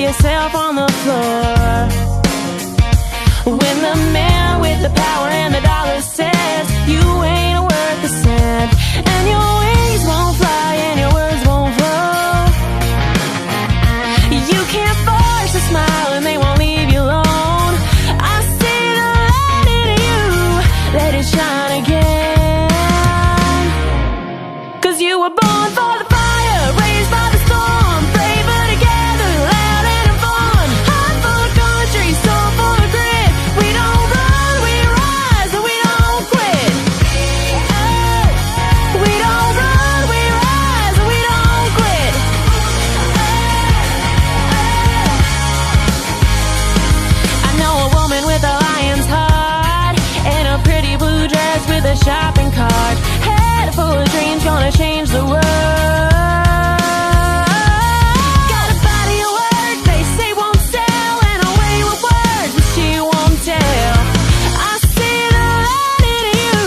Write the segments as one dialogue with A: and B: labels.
A: yourself on the floor. When the man with the power and the dollar says you ain't worth a cent, and your wings won't fly and your words won't flow, you can't force a smile and they won't leave you alone. I see the light in you, let it shine again. 'Cause you were born for the fire, raised by the storm, brave but together, loud and fun. Heart full of country, soul full of grit. We don't run, we rise, and we don't quit. Oh, we don't run, we rise, and we don't quit. I know a woman with a lion's heart and a pretty blue dress with a shopping cart. Head full of dreams, gonna change the world. Got a body of work they say won't sell, and a way with words but she won't tell. I see the light in you,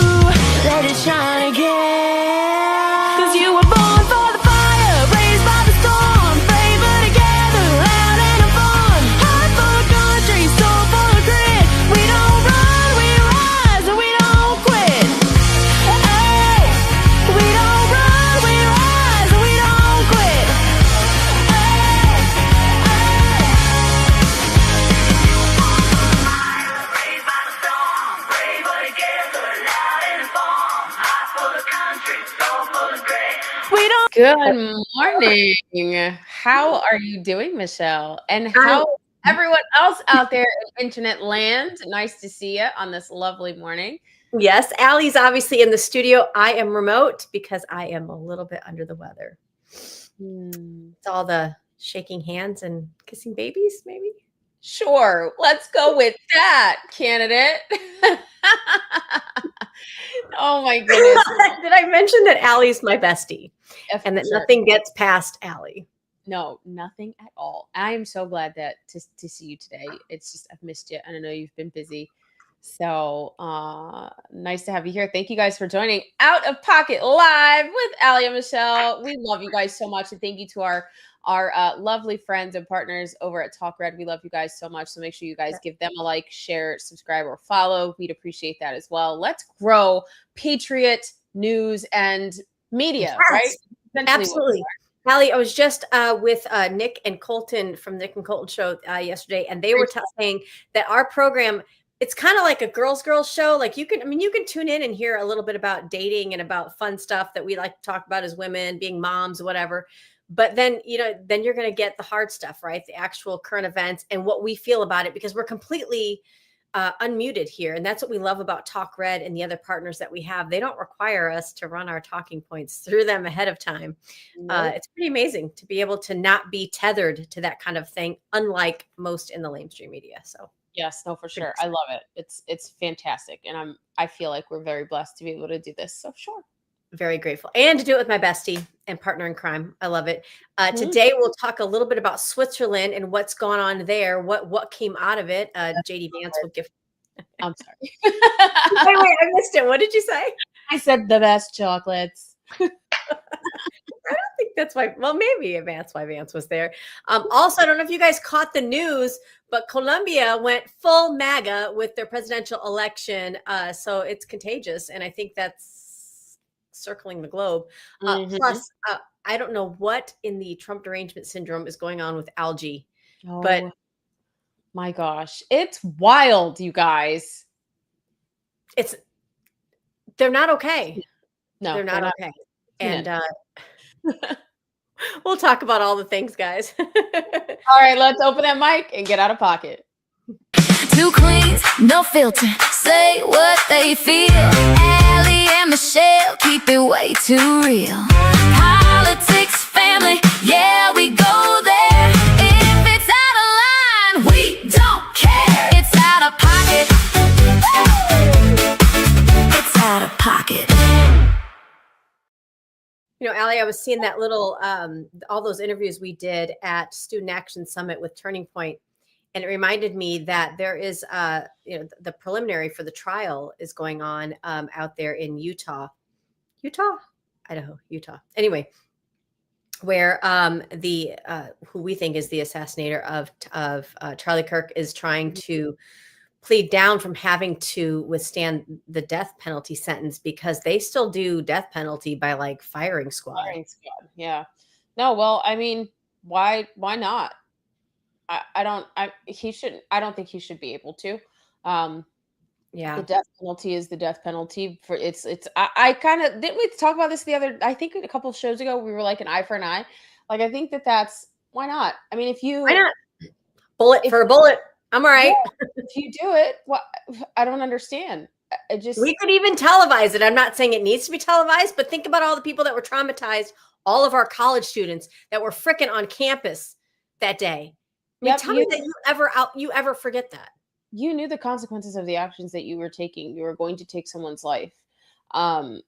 A: let it shine again. 'Cause you were born for the fire, raised by the storm, brave but together, loud and fun. Heart full of country, soul full of grit. We don't run, we rise, and we don't quit. Hey, we don't run, we rise, and we don't quit.
B: Raised by the storm, brave but together, loud and fun. Heart full of country, soul full of grit.
A: We don't.
C: Good morning. How are you doing, Michelle? And how everyone else out there in internet land? Nice to see you on this lovely morning.
D: Yes, Allie's obviously in the studio. I am remote because I am a little bit under the weather. It's all the shaking hands and kissing babies, maybe.
C: Sure, let's go with that, candidate. Oh my goodness.
D: Did I mention that Allie's my bestie and that
C: Sure.
D: nothing gets past Allie?
C: No, nothing at all. I am so glad that to see you today. It's just I've missed you, and I know you've been busy. So nice to have you here. Thank you guys for joining Out of Pocket Live with Allie and Michelle. We love you guys so much, and thank you to our lovely friends and partners over at Talk Red. We love you guys so much. So make sure you guys give them a like, share, subscribe, or follow. We'd appreciate that as well. Let's grow Patriot news and media,
D: Yes,
C: right? Essentially what we
D: absolutely. Allie, I was just with Nick and Colton from Nick and Colton show yesterday, and they were saying that our program, it's kind of like a girls show. Like you can tune in and hear a little bit about dating and about fun stuff that we like to talk about as women, being moms, whatever. But then, then you're going to get the hard stuff, right? The actual current events and what we feel about it, because we're completely unmuted here. And that's what we love about Talk Red and the other partners that we have. They don't require us to run our talking points through them ahead of time.
C: Nope.
D: It's pretty amazing to be able to not be tethered to that kind of thing, unlike most in the mainstream media. So
C: Yes, no, for sure. I love it. It's fantastic. And I feel like we're very blessed to be able to do this. So sure.
D: very grateful, and to do it with my bestie and partner in crime. I love it. Today we'll talk a little bit about Switzerland and what's gone on there. What came out of it. JD Vance will give.
C: I'm sorry.
D: wait, I missed it. What did you say?
C: I said the best chocolates.
D: I don't think that's why. Well, maybe that's why Vance was there. Also, I don't know if you guys caught the news, but Colombia went full MAGA with their presidential election. So it's contagious, and I think that's circling the globe. Plus, I don't know what in the Trump derangement syndrome is going on with Algae, but
C: my gosh, it's wild, you guys.
D: They're not okay.
C: No,
D: they're not okay. And we'll talk about all the things, guys.
C: All right, let's open that mic and get out of pocket.
E: Two queens, no filter, say what they feel. Allie and Michelle keep it way too real. Politics, family, yeah, we go there. If it's out of line, we don't care. It's out of pocket. It's out of pocket.
D: Allie, I was seeing that little, all those interviews we did at Student Action Summit with Turning Point. And it reminded me that there is, the preliminary for the trial is going on out there in Utah, Idaho, Utah. Anyway, where the who we think is the assassinator of Charlie Kirk is trying to plead down from having to withstand the death penalty sentence because they still do death penalty by like firing squad.
C: Firing squad. Yeah. No, well, I mean, why not? I don't I don't think he should be able to. Um the
D: Yeah.
C: death penalty is the death penalty for I kind of didn't we talk about this the other I think a couple of shows ago we were like an eye for an eye. Like I think that's why not? I mean, if you
D: Why not? Bullet
C: if
D: for a bullet. I'm all right.
C: yeah, if you do it, what I don't understand. I just
D: We could even televise it. I'm not saying it needs to be televised, but think about all the people that were traumatized, all of our college students that were fricking on campus that day. I mean,
C: Yep,
D: tell me that you ever forget that.
C: you knew the consequences of the actions that you were taking. You were going to take someone's life. And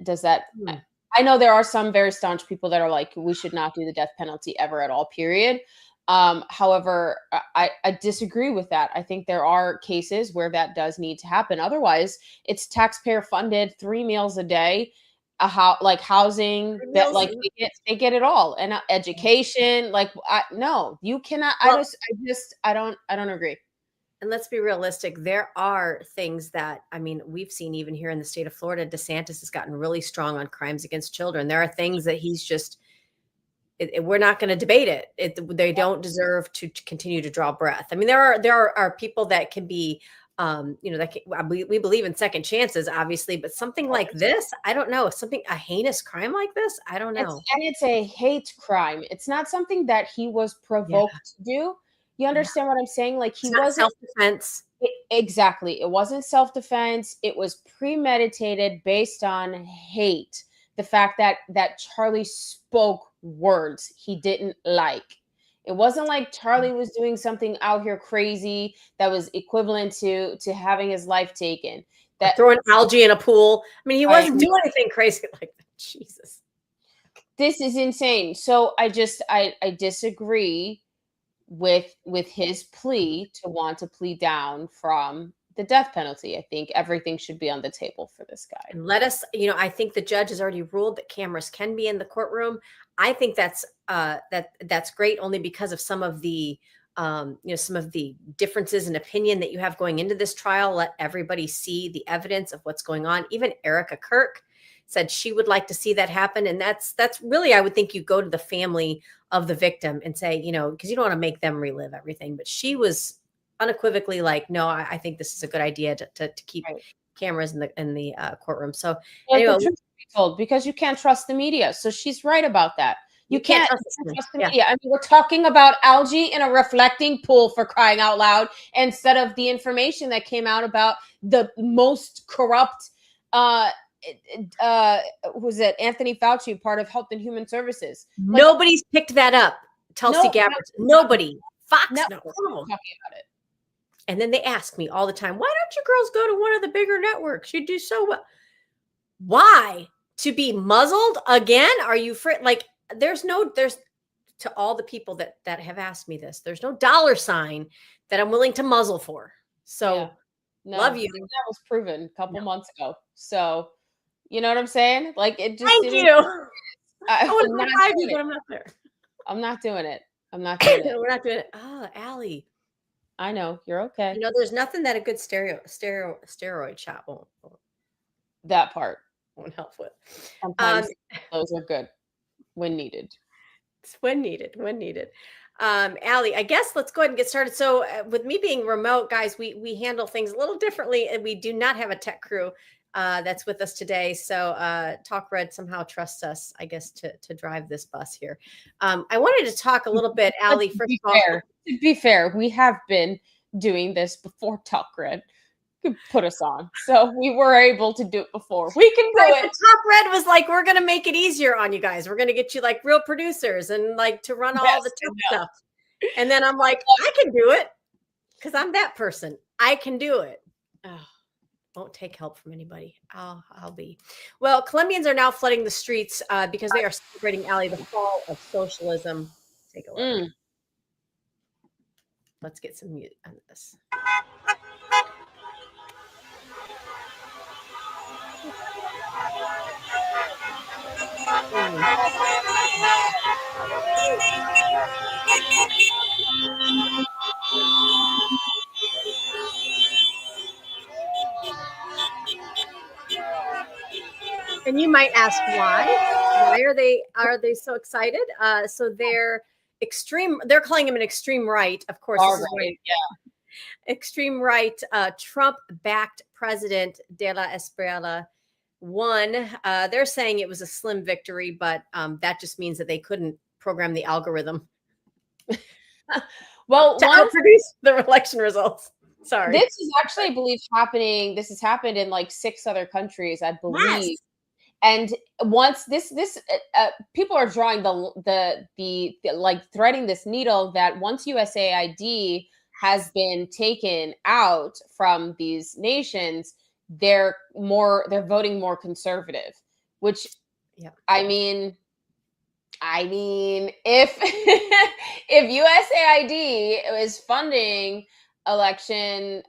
C: does that
D: Hmm.
C: I know there are some very staunch people that are like, we should not do the death penalty ever at all, period. However, I disagree with that. I think there are cases where that does need to happen. Otherwise, it's taxpayer funded, 3 meals a day, like housing,
D: Three
C: that
D: meals
C: like
D: a-
C: they get it all, and education. Like, no, you cannot.
D: Well,
C: I don't agree.
D: and let's be realistic. There are things that, I mean, we've seen even here in the state of Florida, DeSantis has gotten really strong on crimes against children. There are things that he's just, we're not going to debate it. They don't deserve to continue to draw breath. I mean, there are people that can be, we believe in second chances, obviously, but something like this, I don't know. A heinous crime like this, I don't know.
C: It's a hate crime. It's not something that he was
D: Yeah,
C: provoked to do. You understand what I'm saying? Like he
D: it's not
C: wasn't
D: self-defense.
C: exactly. It wasn't self-defense. It was premeditated based on hate. The fact that Charlie spoke words he didn't like. It wasn't like Charlie was doing something out here crazy that was equivalent to having his life taken. That
D: Throwing algae in a pool. I mean, he
C: I
D: wasn't doing anything crazy like that. Jesus.
C: this is insane. So I disagree with his plea to want to plead down from the death penalty. I think everything should be on the table for this guy.
D: And let us, I think the judge has already ruled that cameras can be in the courtroom. I think that's great only because of some of the some of the differences in opinion that you have going into this trial. Let everybody see the evidence of what's going on. Even Erica Kirk said she would like to see that happen. And that's really, I would think you go to the family of the victim and say, because you don't want to make them relive everything. But she was unequivocally like, no, I think this is a good idea to keep
C: Right.
D: cameras in the courtroom. So
C: Let
D: anyway,
C: the truth be told, because you can't trust the media. So she's right about that. You can't
D: trust
C: trust the
D: yeah.
C: media. I mean, we're talking about algae in a reflecting pool, for crying out loud, instead of the information that came out about the most corrupt who's it? Anthony Fauci, part of Health and Human Services. Like,
D: Nobody's picked that up. Tulsi Gabbard. Nobody. Fox.
C: no,
D: No.
C: talking about it.
D: And then they ask me all the time, why don't you girls go to one of the bigger networks? You do so well. Why? To be muzzled again? Are you like, there's to all the people that have asked me this, there's no dollar sign that I'm willing to muzzle for. So
C: Yeah. No,
D: love you.
C: that was proven a couple months ago. So, you know what I'm saying? Like, it just
D: Thank
C: didn't.
D: you. I want
C: I'm
D: to
C: not
D: high
C: doing
D: you, but
C: it.
D: I'm not there.
C: I'm not doing it. I'm not doing it.
D: We're not doing it. Oh, Allie.
C: I know you're okay.
D: There's nothing that a good steroid shot
C: That part.
D: won't help with.
C: Sometimes those are good when needed.
D: It's when needed. Allie, I guess let's go ahead and get started. So with me being remote, guys, we handle things a little differently, and we do not have a tech crew that's with us today. So Talk Red somehow trusts us, I guess, to drive this bus here. I wanted to talk a little bit, Allie, first of all.
C: To be fair, we have been doing this before Talk Red could put us on. So we were able to do it before. We can do
D: Right,
C: it.
D: but Talk Red was like, we're going to make it easier on you guys. We're going to get you like real producers and like to run all the tech stuff. And then I'm like, I can do it because I'm that person. I can do it. Oh, won't take help from anybody. I'll be. Well, Colombians are now flooding the streets because they are celebrating, Allie, the fall of socialism. Take a look. Let's get some mute on this. might ask why. Why are they so excited? So they're calling him an extreme right. Of course, this is
C: Right.
D: extreme right, Trump-backed president De La Espriella won. They're saying it was a slim victory, but that just means that they couldn't program the algorithm
C: Well,
D: to outproduce the election results. Sorry.
C: This is actually, I believe, happening. This has happened in like 6 other countries, I believe.
D: Yes.
C: And once people are drawing the like threading this needle that once USAID has been taken out from these nations, they're voting more conservative, which
D: Yeah.
C: I mean, if if USAID is funding election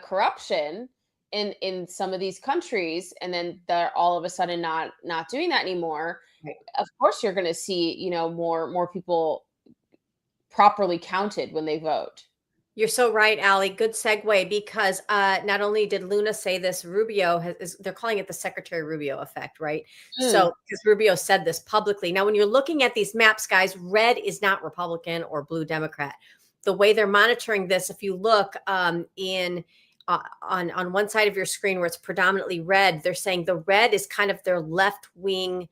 C: corruption in some of these countries, and then they're all of a sudden not doing that anymore,
D: Right.
C: of course you're going to see more people properly counted when they vote.
D: You're so right, Allie. Good segue, because not only did Luna say this, Rubio they're calling it the Secretary Rubio effect, right? So because Rubio said this publicly. Now, when you're looking at these maps, guys, red is not Republican or blue Democrat. The way they're monitoring this, if you look on one side of your screen where it's predominantly red, they're saying the red is kind of their left wing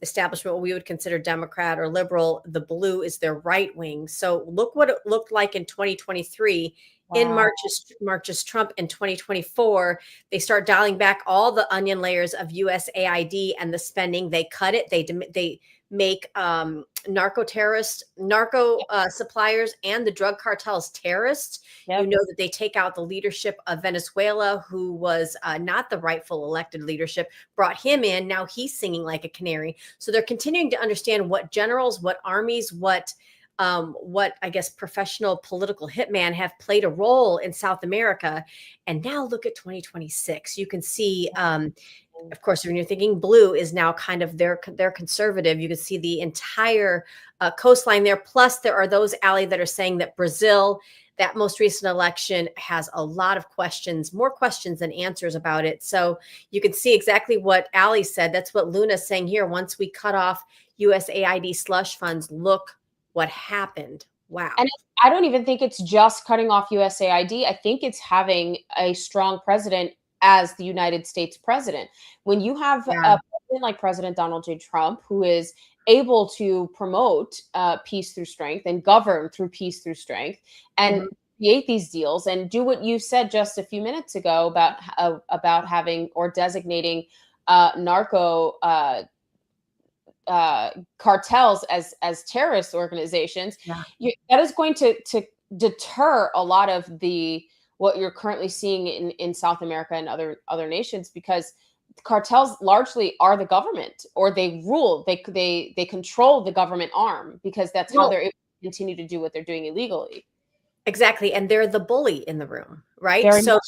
D: establishment, what we would consider Democrat or liberal. The blue is their right wing. So look what it looked like in 2023. Wow. In March's Trump. In 2024, they start dialing back all the onion layers of USAID and the spending. They cut it. They make narco suppliers and the drug cartels terrorists. Yep. You know that they take out the leadership of Venezuela, who was not the rightful elected leadership, brought him in. Now he's singing like a canary. So they're continuing to understand what generals, what armies, what I guess professional political hitman have played a role in South America. And now look at 2026. You can see, of course, when you're thinking blue is now kind of their conservative, you can see the entire coastline there. Plus, there are those, Allie, that are saying that Brazil, that most recent election, has a lot of questions, more questions than answers about it. So you can see exactly what Allie said. That's what Luna's saying here. Once we cut off USAID slush funds, look what happened. Wow.
C: And I don't even think it's just cutting off USAID. I think it's having a strong president as the United States president. When you have a president like President Donald J. Trump, who is able to promote peace through strength and govern through peace through strength, and create these deals and do what you said just a few minutes ago about having or designating narco cartels as terrorist organizations, that is going to deter a lot of what you're currently seeing in South America and other nations, because cartels largely are the government, or they rule, they control the government arm, because that's how they're able to continue to do what they're doing illegally.
D: Exactly. And they're the bully in the room, right? Very so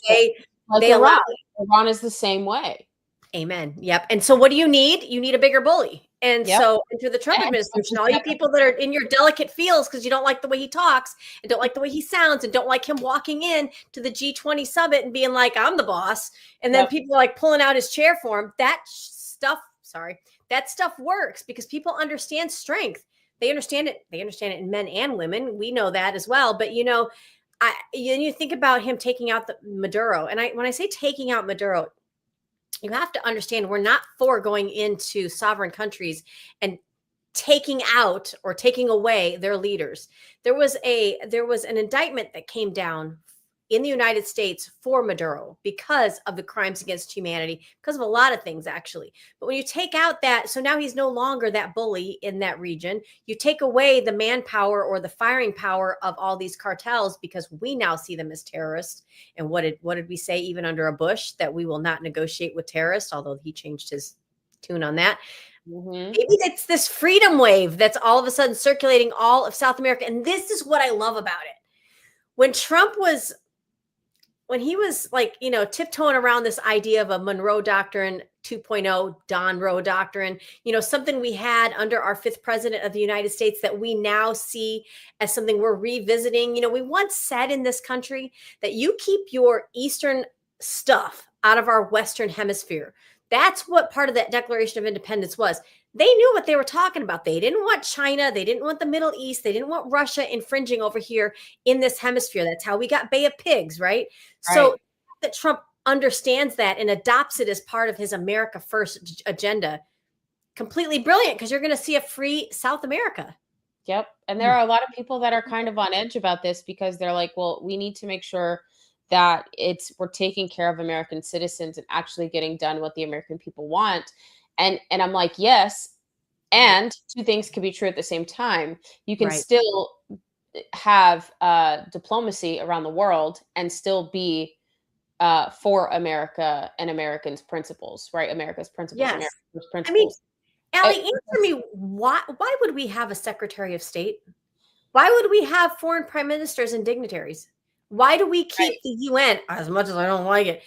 D: they
C: allow. Iran is the same way.
D: Amen. Yep. And so what do you need? You need a bigger bully. And so into the Trump administration, all you people that are in your delicate feels because you don't like the way he talks and don't like the way he sounds and don't like him walking in to the G20 summit and being like, I'm the boss. And then people are like pulling out his chair for him. That stuff works because people understand strength. They understand it. They understand it in men and women. We know that as well. But, you think about him taking out the Maduro. And when I say taking out Maduro, you have to understand we're not for going into sovereign countries and taking out or taking away their leaders. There was an indictment that came down in the United States for Maduro because of the crimes against humanity, because of a lot of things, actually. But when you take out that, so now he's no longer that bully in that region. You take away the manpower or the firing power of all these cartels because we now see them as terrorists. And what did we say even under a Bush? That we will not negotiate with terrorists, although he changed his tune on that. Maybe it's this freedom wave that's all of a sudden circulating all of South America. And this is what I love about it. When he was like, tiptoeing around this idea of a Monroe Doctrine 2.0, Don Roe Doctrine, something we had under our 5th president of the United States that we now see as something we're revisiting. We once said in this country that you keep your Eastern stuff out of our Western hemisphere. That's what part of that Declaration of Independence was. They knew what they were talking about. They didn't want China. They didn't want the Middle East. They didn't want Russia infringing over here in this hemisphere. That's how we got Bay of Pigs, right? So
C: Right.
D: that Trump understands that and adopts it as part of his America First agenda. Completely brilliant, because you're going to see a free South America.
C: Yep. And there are a lot of people that are kind of on edge about this because they're like, well, we need to make sure that we're taking care of American citizens and actually getting done what the American people want. And I'm like, yes. And two things can be true at the same time. You can
D: Right.
C: still have diplomacy around the world and still be for America and Americans' principles, right? America's principles,
D: Yes.
C: America's
D: I mean,
C: principles.
D: Allie, answer me, why would we have a Secretary of State? Why would we have foreign prime ministers and dignitaries? Why do we keep
C: Right.
D: the UN, as much as I don't like it,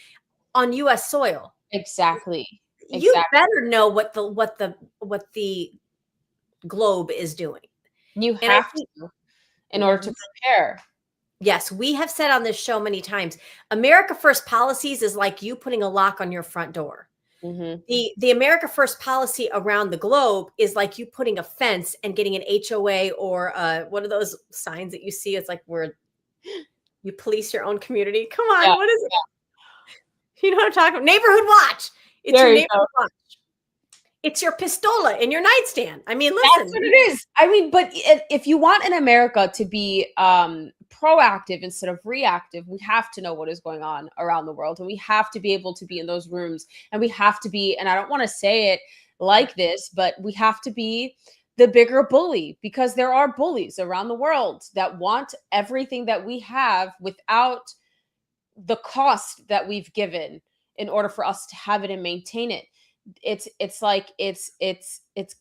D: on US soil?
C: Exactly.
D: You
C: Exactly.
D: better know what the globe is doing.
C: You
D: And I
C: have
D: think,
C: to in order to prepare.
D: yes, we have said on this show many times, America First policies is like you putting a lock on your front door.
C: Mhm.
D: The America First policy around the globe is like you putting a fence and getting an HOA or what are those signs that you see? It's like where you police your own community. Come on,
C: Yeah.
D: what is it? You know what I'm talking about? Neighborhood watch. It's
C: There
D: your
C: you
D: neighborhood watch. It's your pistola in your nightstand. I mean, listen.
C: That's what it is. I mean, but if you want in America to be proactive instead of reactive, we have to know what is going on around the world, and we have to be able to be in those rooms, and we have to be, and I don't want to say it like this, but we have to be the bigger bully, because there are bullies around the world that want everything that we have without the cost that we've given in order for us to have it and maintain it. It's like it's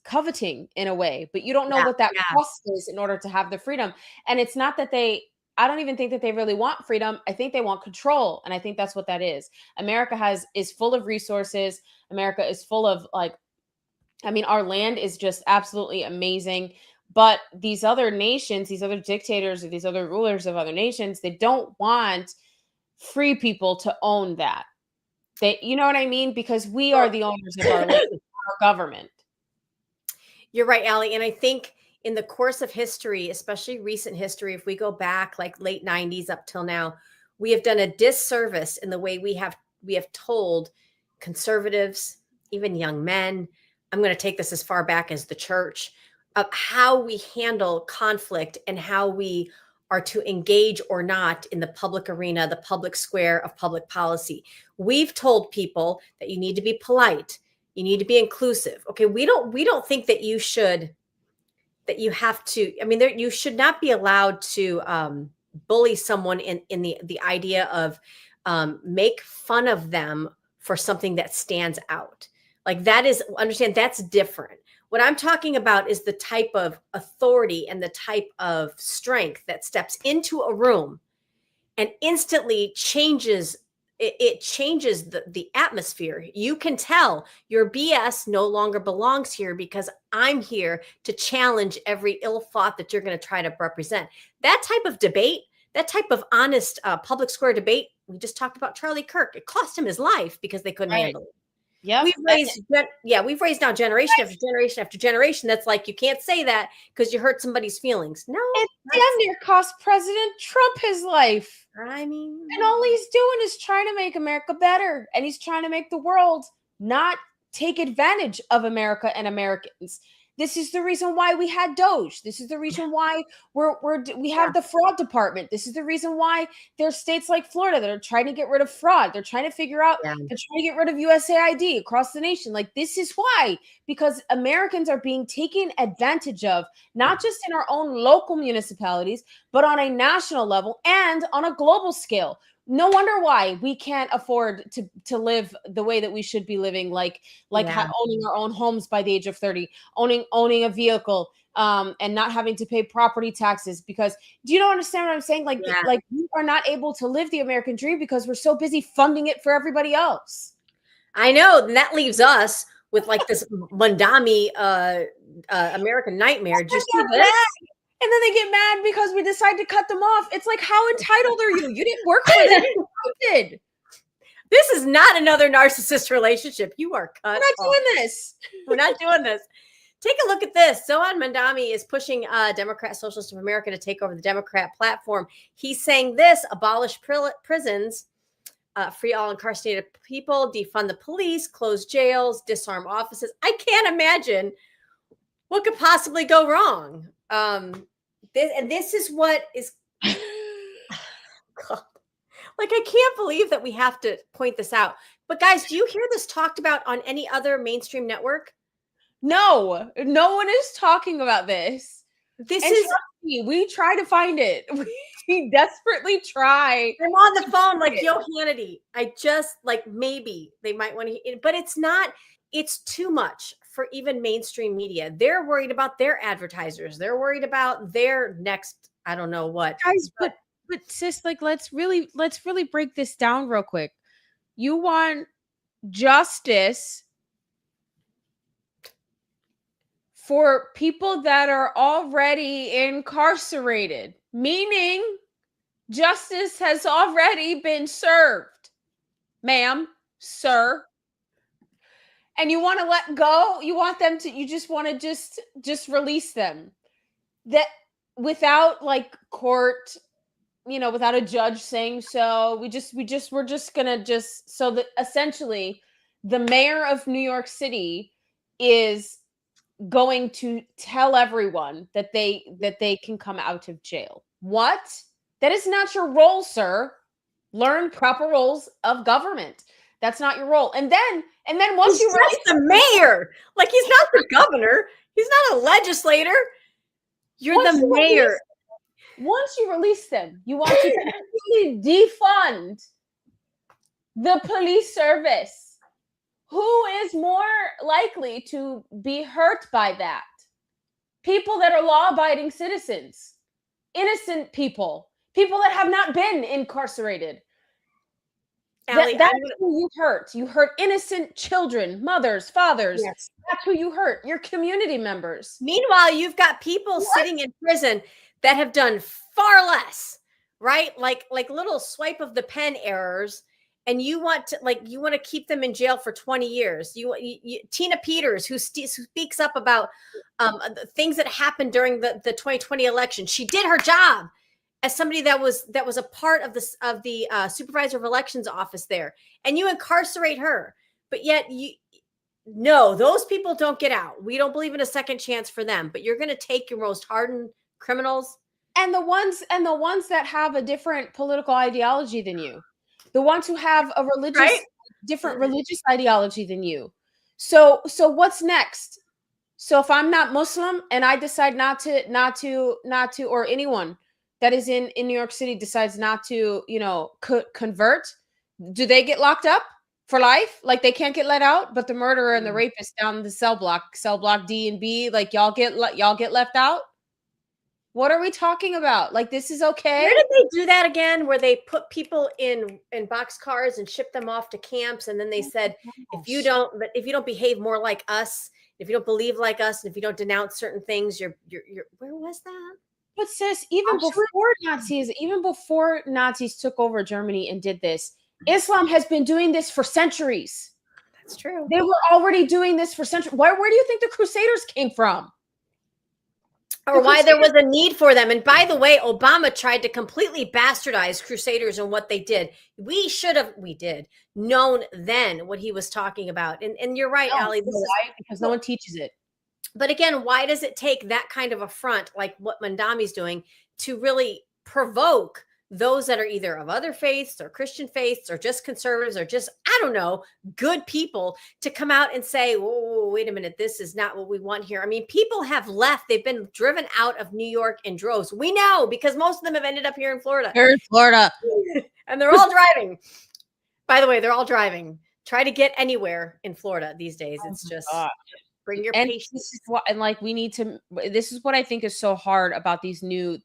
C: coveting in a way, but you don't know
D: Yeah,
C: what that
D: yeah.
C: cost is in order to have the freedom. And it's not that I don't even think that they really want freedom. I think they want control, and I think that's what that is. America is full of resources. America is full of, like, I mean, our land is just absolutely amazing. But these other nations, these other dictators, or these other rulers of other nations, they don't want free people to own that. You know what I mean? Because we are the owners of our land, our government.
D: You're right, Allie. And I think in the course of history, especially recent history, if we go back like late 90s up till now, we have done a disservice in the way we have told conservatives, even young men. I'm going to take this as far back as the church, of how we handle conflict and how we are to engage or not in the public arena, the public square of public policy. We've told people that you need to be polite, you need to be inclusive. Okay, we don't think that you have to. I mean, you should not be allowed to bully someone in the idea of make fun of them for something that stands out. Like, that is, understand, that's different. What I'm talking about is the type of authority and the type of strength that steps into a room and instantly changes the atmosphere. You can tell your BS no longer belongs here, because I'm here to challenge every ill thought that you're going to try to represent. That type of debate, that type of honest public square debate, we just talked about Charlie Kirk. It cost him his life because they couldn't handle it.
C: Yep.
D: We've raised now generation after generation after generation. That's like, you can't say that because you hurt somebody's feelings. No,
C: It damn near cost President Trump his life.
D: I mean,
C: And all he's doing is trying to make America better. And he's trying to make the world not take advantage of America and Americans. This is the reason why we had Doge. This is the reason why we have the fraud department. This is the reason why there's states like Florida that are trying to get rid of fraud. They're trying to figure out, they're trying to get rid of USAID across the nation. Like, this is why, because Americans are being taken advantage of, not just in our own local municipalities, but on a national level and on a global scale. No wonder why we can't afford to live the way that we should be living, like owning our own homes by the age of 30, owning a vehicle, and not having to pay property taxes. Because, do you not understand what I'm saying? Like we are not able to live the American dream because we're so busy funding it for everybody else.
D: I know, and that leaves us with like this Mondami American nightmare. Just do this.
C: And then they get mad because we decide to cut them off. It's like, how entitled are you? You didn't work for it. You did.
D: This is not another narcissist relationship. You are cut
C: We're not
D: off.
C: doing this.
D: We're not doing this. Take a look at this. Zohan Mandami is pushing Democrat Socialists of America to take over the Democrat platform. He's saying this: abolish prisons, free all incarcerated people, defund the police, close jails, disarm offices. I can't imagine what could possibly go wrong. This is what is. God. Like, I can't believe that we have to point this out. But guys, do you hear this talked about on any other mainstream network?
C: No one is talking about this.
D: This
C: And
D: is.
C: trust me, we try to find it. We desperately try.
D: I'm on the phone like, yo, Hannity. I just like, maybe they might want to, but it's not. It's too much for even mainstream media. They're worried about their advertisers. They're worried about their next, I don't know what.
C: Guys, but sis, like, let's really break this down real quick. You want justice for people that are already incarcerated, meaning justice has already been served, ma'am, sir. And you want to let go, you want them to, you just want to just release them. That without like court, without a judge saying so. We're just gonna so that essentially the mayor of New York City is going to tell everyone that they can come out of jail. What? That is not your role, sir. Learn proper roles of government. That's not your role. And then once
D: He's just the mayor, like, he's not the governor. He's not a legislator. You're the mayor.
C: Once you release them, you want to completely defund the police service. Who is more likely to be hurt by that? People that are law-abiding citizens, innocent people that have not been incarcerated.
D: Allie,
C: That's who you hurt. You hurt innocent children, mothers, fathers.
D: Yes.
C: That's who you hurt. Your community members.
D: Meanwhile, you've got people sitting in prison that have done far less, right? Like little swipe of the pen errors, and you want to keep them in jail for 20 years. You Tina Peters, who speaks up about things that happened during the 2020 election. She did her job as somebody that was a part of the supervisor of elections office there, and you incarcerate her, but yet no, those people don't get out. We don't believe in a second chance for them, but you're going to take your most hardened criminals
C: and the ones that have a different political ideology than you, the ones who have a different religious ideology than you. So what's next? So if I'm not Muslim and I decide not to, or anyone that is in New York City decides not to, convert, do they get locked up for life? Like, they can't get let out, but the murderer and the rapist down the cell block D and B, like, y'all get left out? What are we talking about? Like, this is okay?
D: Where did they do that again? Where they put people in boxcars and ship them off to camps, and then they said, if you don't behave more like us, if you don't believe like us, and if you don't denounce certain things, you're where was that?
C: But sis, even before Nazis took over Germany and did this, Islam has been doing this for centuries.
D: That's true.
C: They were already doing this for centuries. Where do you think the Crusaders came from?
D: Or why there was a need for them. And by the way, Obama tried to completely bastardize Crusaders and what they did. We did known then what he was talking about. And you're right, Allie.
C: Because no one teaches it.
D: But again, why does it take that kind of affront, like what Mandami's doing, to really provoke those that are either of other faiths or Christian faiths or just conservatives or just, I don't know, good people to come out and say, whoa, wait a minute, this is not what we want here. I mean, people have left. They've been driven out of New York in droves. We know, because most of them have ended up here in Florida.
C: Here in Florida.
D: And they're all driving. By the way, they're all driving. Try to get anywhere in Florida these days. It's just... Bring your patience.
C: This is what I think is so hard about the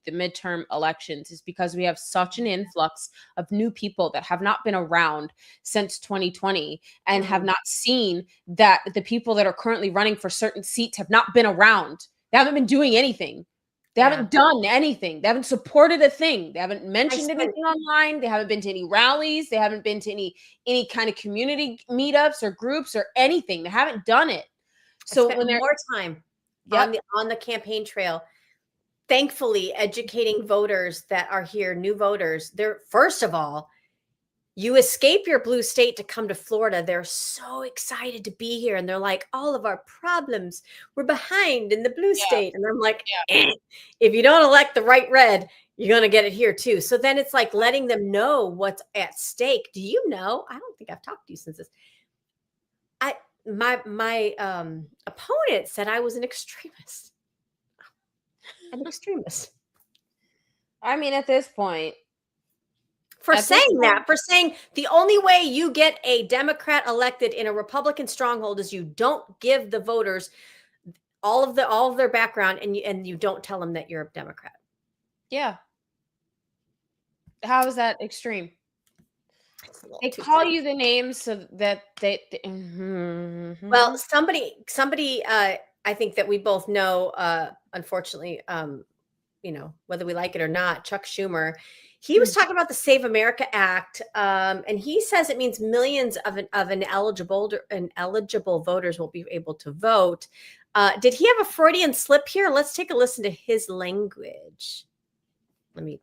C: midterm elections, is because we have such an influx of new people that have not been around since 2020 and have not seen that the people that are currently running for certain seats have not been around. They haven't been doing anything. They
D: Yeah.
C: haven't done anything. They haven't supported a thing. They haven't mentioned
D: spent-
C: anything online. They haven't been to any rallies. They haven't been to any kind of community meetups or groups or anything. They haven't done it.
D: I
C: So
D: spent
C: when they're
D: more time
C: Yep.
D: on the campaign trail, thankfully educating voters that are here, new voters. They're, first of all, you escape your blue state to come to Florida. They're so excited to be here. And they're like, all of our problems, we're behind in the blue state. And I'm like, if you don't elect the right red, you're going to get it here too. So then it's like letting them know what's at stake. Do you know? I don't think I've talked to you since this. My opponent said I was an extremist. An extremist.
C: I mean, at this point,
D: For
C: At this
D: saying that,
C: point-
D: for saying the only way you get a Democrat elected in a Republican stronghold is you don't give the voters all of their background, and you don't tell them that you're a Democrat.
C: yeah. How is that extreme?
D: It's a little
C: They
D: too
C: call
D: far.
C: you the names so that
D: Well, somebody, I think that we both know, unfortunately, whether we like it or not, Chuck Schumer, he was talking about the Save America Act, and he says it means millions of ineligible voters will be able to vote. Did he have a Freudian slip here? Let's take a listen to his language. Let me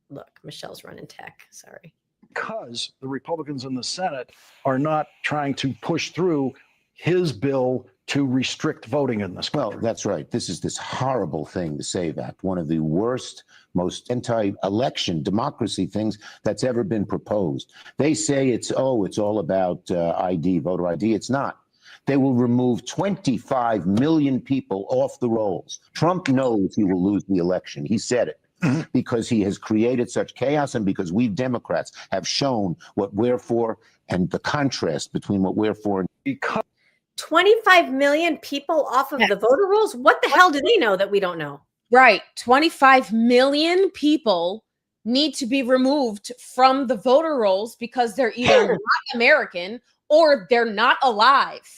D: look. Michelle's running tech. Sorry.
F: Because the Republicans in the Senate are not trying to push through his bill to restrict voting in this country.
G: Well, that's right. This is this horrible thing, the SAVE Act, one of the worst, most anti-election democracy things that's ever been proposed. They say it's all about ID, voter ID. It's not. They will remove 25 million people off the rolls. Trump knows he will lose the election. He said it. Because he has created such chaos and because we Democrats have shown what we're for and the contrast between what we're for.
F: Because
D: 25 million people off of the voter rolls? What the hell do they know that we don't know?
C: Right. 25 million people need to be removed from the voter rolls because they're either not American or they're not alive.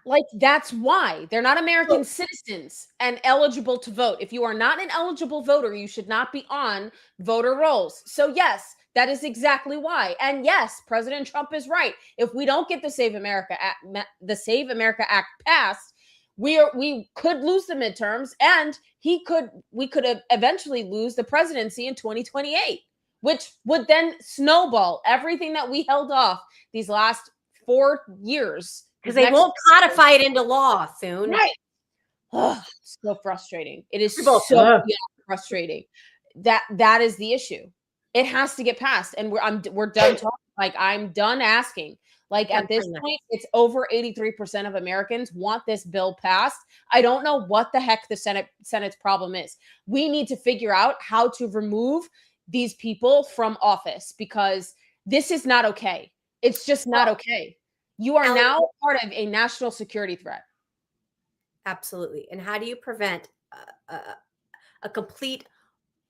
C: Like, that's why they're not American citizens and eligible to vote. If you are not an eligible voter, you should not be on voter rolls. So yes, that is exactly why. And yes, President Trump is right. If we don't get the Save America Act passed, we could lose the midterms, and we could eventually lose the presidency in 2028, which would then snowball everything that we held off these last 4 years.
D: Because they won't codify it into law soon.
C: Right. Oh, so frustrating. It is
D: People-
C: so beyond frustrating. That is the issue. It has to get passed, and we're done talking. Like, I'm done asking. Like, at this point, it's over 83% of Americans want this bill passed. I don't know what the heck the Senate's problem is. We need to figure out how to remove these people from office, because this is not okay. It's just not okay. You are now part of a national security threat.
D: Absolutely. And how do you prevent a complete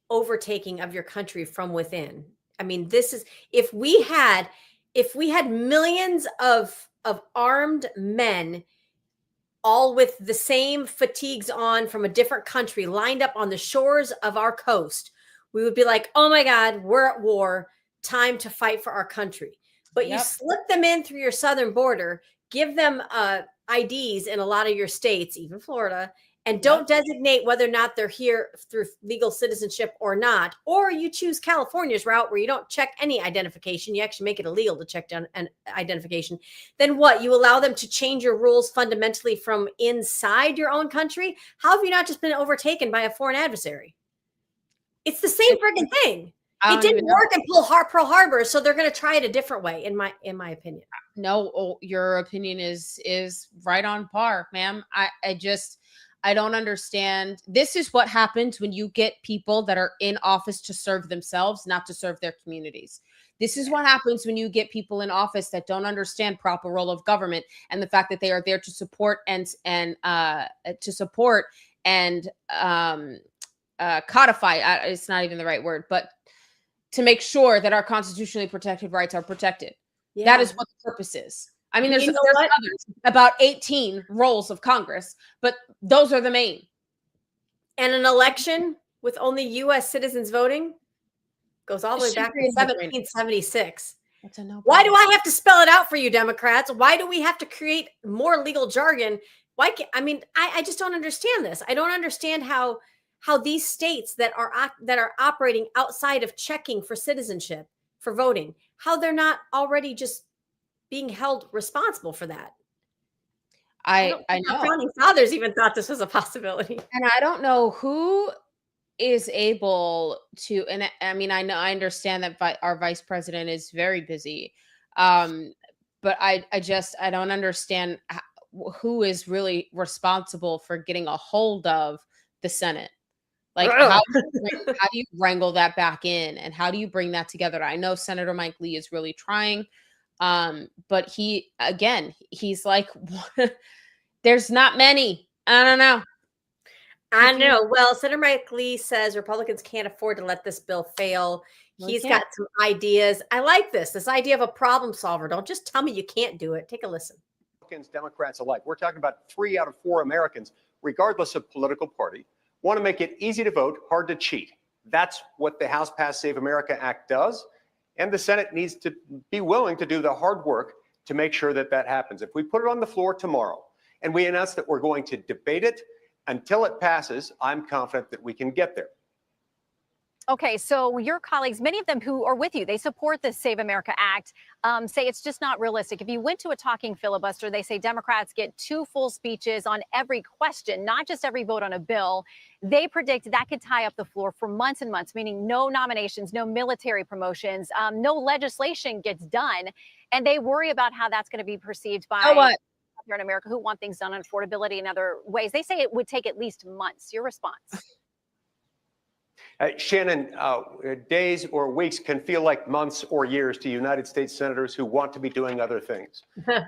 D: overtaking of your country from within? I mean, this is, if we had millions of armed men, all with the same fatigues on from a different country, lined up on the shores of our coast, we would be like, oh my God, we're at war. Time to fight for our country. But you slip them in through your southern border, give them IDs in a lot of your states, even Florida, and don't designate whether or not they're here through legal citizenship or not. Or you choose California's route where you don't check any identification. You actually make it illegal to check down an identification. Then what? You allow them to change your rules fundamentally from inside your own country? How have you not just been overtaken by a foreign adversary? It's the same friggin' thing. It didn't work in Pearl Harbor, so they're going to try it a different way, in my opinion.
C: No, your opinion is right on par, ma'am. I don't understand. This is what happens when you get people that are in office to serve themselves, not to serve their communities. This is what happens when you get people in office that don't understand proper role of government and the fact that they are there to support and codify. It's not even the right word, but to make sure that our constitutionally protected rights are protected. Yeah. That is what the purpose is. I mean, there's
D: You know
C: there's
D: what?
C: others, about 18 roles of Congress, but those are the main.
D: And an election with only U.S. citizens voting goes all the way
C: Should
D: back
C: be
D: to
C: a no-brainer.
D: 1776.
C: That's a no.
D: Why do I have to spell it out for you, Democrats? Why do we have to create more legal jargon? Why can't, I mean, I just don't understand this. I don't understand how these states that are operating outside of checking for citizenship, for voting, how they're not already just being held responsible for that.
C: I
D: don't think our
C: know,
D: founding fathers even thought this was a possibility.
C: and I don't know who is able to. And I mean, I understand that our vice president is very busy, but I don't understand who is really responsible for getting a hold of the Senate. Like, how do you wrangle that back in, and how do you bring that together? I know Senator Mike Lee is really trying, but he's like, there's not many. I don't know.
D: I know. Well, Senator Mike Lee says Republicans can't afford to let this bill fail.
C: Well,
D: He's
C: yeah.
D: got some ideas. I like this idea of a problem solver. Don't just tell me you can't do it. Take a listen.
H: Democrats alike. We're talking about 3 out of 4 Americans, regardless of political party, want to make it easy to vote, hard to cheat. That's what the House Passed Save America Act does. And the Senate needs to be willing to do the hard work to make sure that that happens. If we put it on the floor tomorrow and we announce that we're going to debate it until it passes, I'm confident that we can get there.
I: Okay, so your colleagues, many of them who are with you, they support the Save America Act, say it's just not realistic. If you went to a talking filibuster, they say Democrats get 2 full speeches on every question, not just every vote on a bill. They predict that could tie up the floor for months and months, meaning no nominations, no military promotions, no legislation gets done. And they worry about how that's going to be perceived by here in America who want things done on affordability and other ways. They say it would take at least months. Your response?
H: Shannon, days or weeks can feel like months or years to United States senators who want to be doing other things.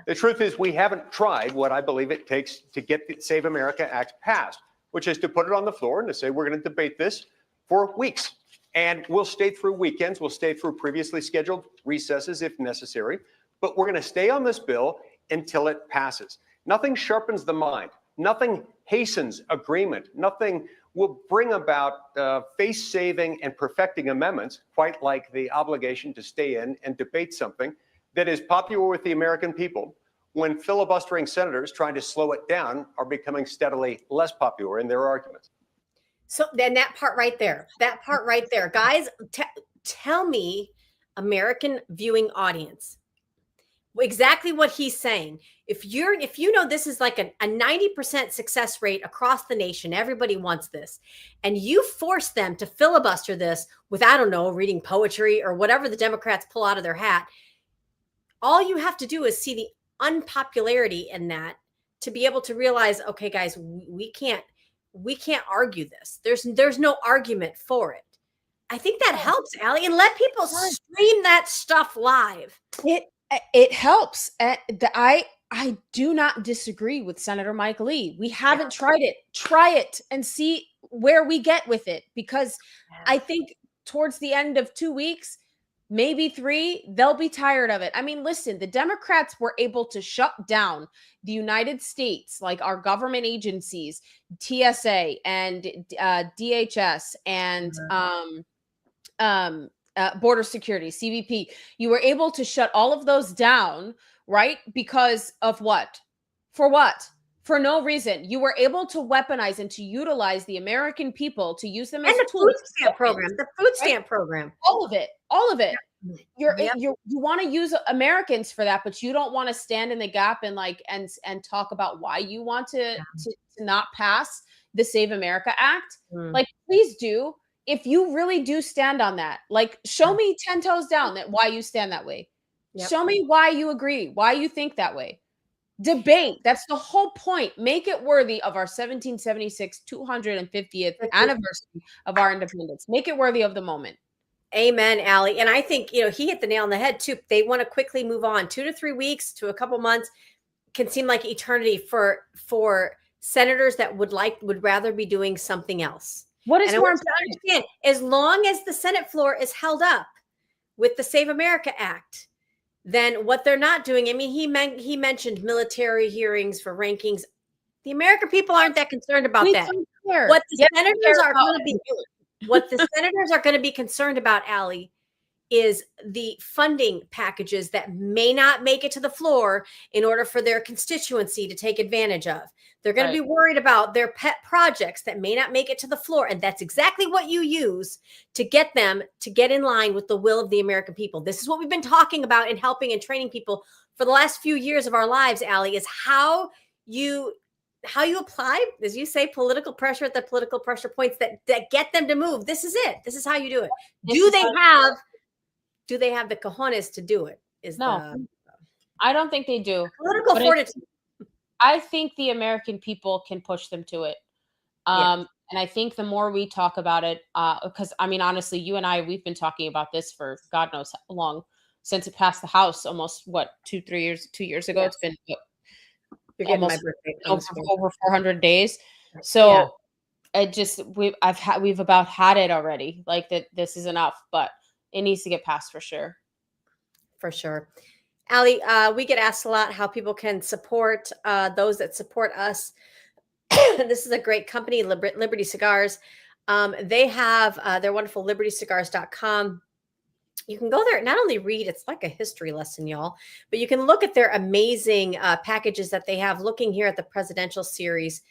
H: The truth is we haven't tried what I believe it takes to get the Save America Act passed, which is to put it on the floor and to say we're going to debate this for weeks. And we'll stay through weekends. We'll stay through previously scheduled recesses if necessary. But we're going to stay on this bill until it passes. Nothing sharpens the mind. Nothing hastens agreement. Nothing will bring about face-saving and perfecting amendments, quite like the obligation to stay in and debate something that is popular with the American people when filibustering senators trying to slow it down are becoming steadily less popular in their arguments.
D: So then that part right there, guys, tell me, American viewing audience, exactly what he's saying. If you know this is like a 90% success rate across the nation, everybody wants this, and you force them to filibuster this with, I don't know, reading poetry or whatever the Democrats pull out of their hat, all you have to do is see the unpopularity in that to be able to realize, okay, guys, we can't argue this. There's no argument for it. I think that helps, Allie, and let people stream that stuff live.
C: It helps. I do not disagree with Senator Mike Lee. We haven't tried it. Try it and see where we get with it, because I think towards the end of 2 weeks, maybe 3, they'll be tired of it. I mean, listen, the Democrats were able to shut down the United States, like our government agencies, TSA and DHS and border security, CBP. You were able to shut all of those down, right? Because of what? For what? For no reason. You were able to weaponize and to utilize the American people to use them as
D: the
C: tools.
D: food stamp program,
C: all of it. You want to use Americans for that, but you don't want to stand in the gap and and talk about why you want to not pass the Save America Act. Like, please do. If you really do stand on that, like, show me 10 toes down that why you stand that way. Show me why you agree, why you think that way. Debate. That's the whole point. Make it worthy of our 1776 250th anniversary of our independence. Make it worthy of the moment.
D: Amen, Allie. And I think, he hit the nail on the head too. They want to quickly move on. 2 to 3 weeks to a couple months can seem like eternity for senators that would rather be doing something else.
C: What is more
D: important? As long as the Senate floor is held up with the Save America Act, then what they're not doing, I mean, he mentioned military hearings for rankings. The American people aren't that concerned about
C: We
D: that.
C: don't care.
D: What the
C: Yes, we
D: senators
C: care
D: are
C: about
D: going to be, what the senators are going to be concerned about, Allie, is the funding packages that may not make it to the floor in order for their constituency to take advantage of. They're going to be worried about their pet projects that may not make it to the floor. And that's exactly what you use to get them to get in line with the will of the American people. This is what we've been talking about and helping and training people for the last few years of our lives, Allie, is how you apply, as you say, political pressure at the political pressure points that get them to move. This is it. This is how you do it. Do they have the cojones to do it?
C: I don't think they do.
D: Political fortitude.
C: I think the American people can push them to it. And I think the more we talk about it, because I mean, honestly, you and I, we've been talking about this for God knows how long, since it passed the House almost, 2 years ago. It's been almost over 400 days. So we've about had it already. Like that, this is enough, but it needs to get passed for sure.
D: For sure. Allie, we get asked a lot how people can support those that support us. This is a great company, Liberty Cigars. They have their wonderful libertycigars.com. You can go there, not only read, it's like a history lesson, y'all, but you can look at their amazing packages that they have. Looking here at the presidential series,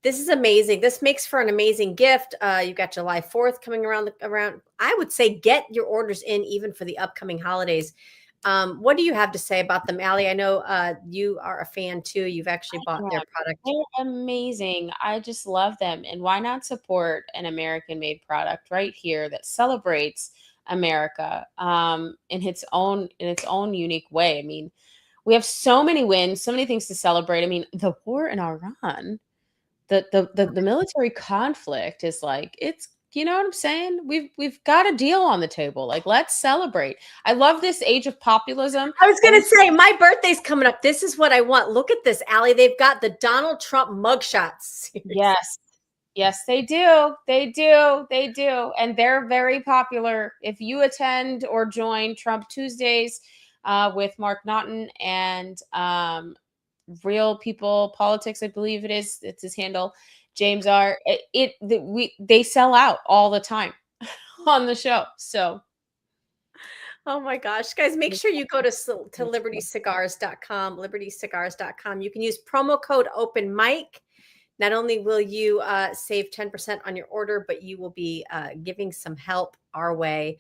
D: this is amazing. This makes for an amazing gift. You've got July 4th coming around. I would say get your orders in even for the upcoming holidays. What do you have to say about them, Allie? I know you are a fan too. You've actually bought their product.
C: They're amazing. I just love them. And why not support an American-made product right here that celebrates America in its own unique way? I mean, we have so many wins, so many things to celebrate. I mean, the war in Iran, the military conflict is like, it's, you know what I'm saying? We've got a deal on the table. Like, let's celebrate. I love this age of populism.
D: I was going to say, my birthday's coming up. This is what I want. Look at this, Allie. They've got the Donald Trump mugshots.
C: Yes, they do. They do. And they're very popular. If you attend or join Trump Tuesdays with Mark Naughton and Real People Politics, I believe it's his handle, James R. They sell out all the time on the show. So,
D: oh my gosh, guys, make sure you go to libertycigars.com, libertycigars.com. You can use promo code Open Mic. Not only will you save 10% on your order, but you will be giving some help our way.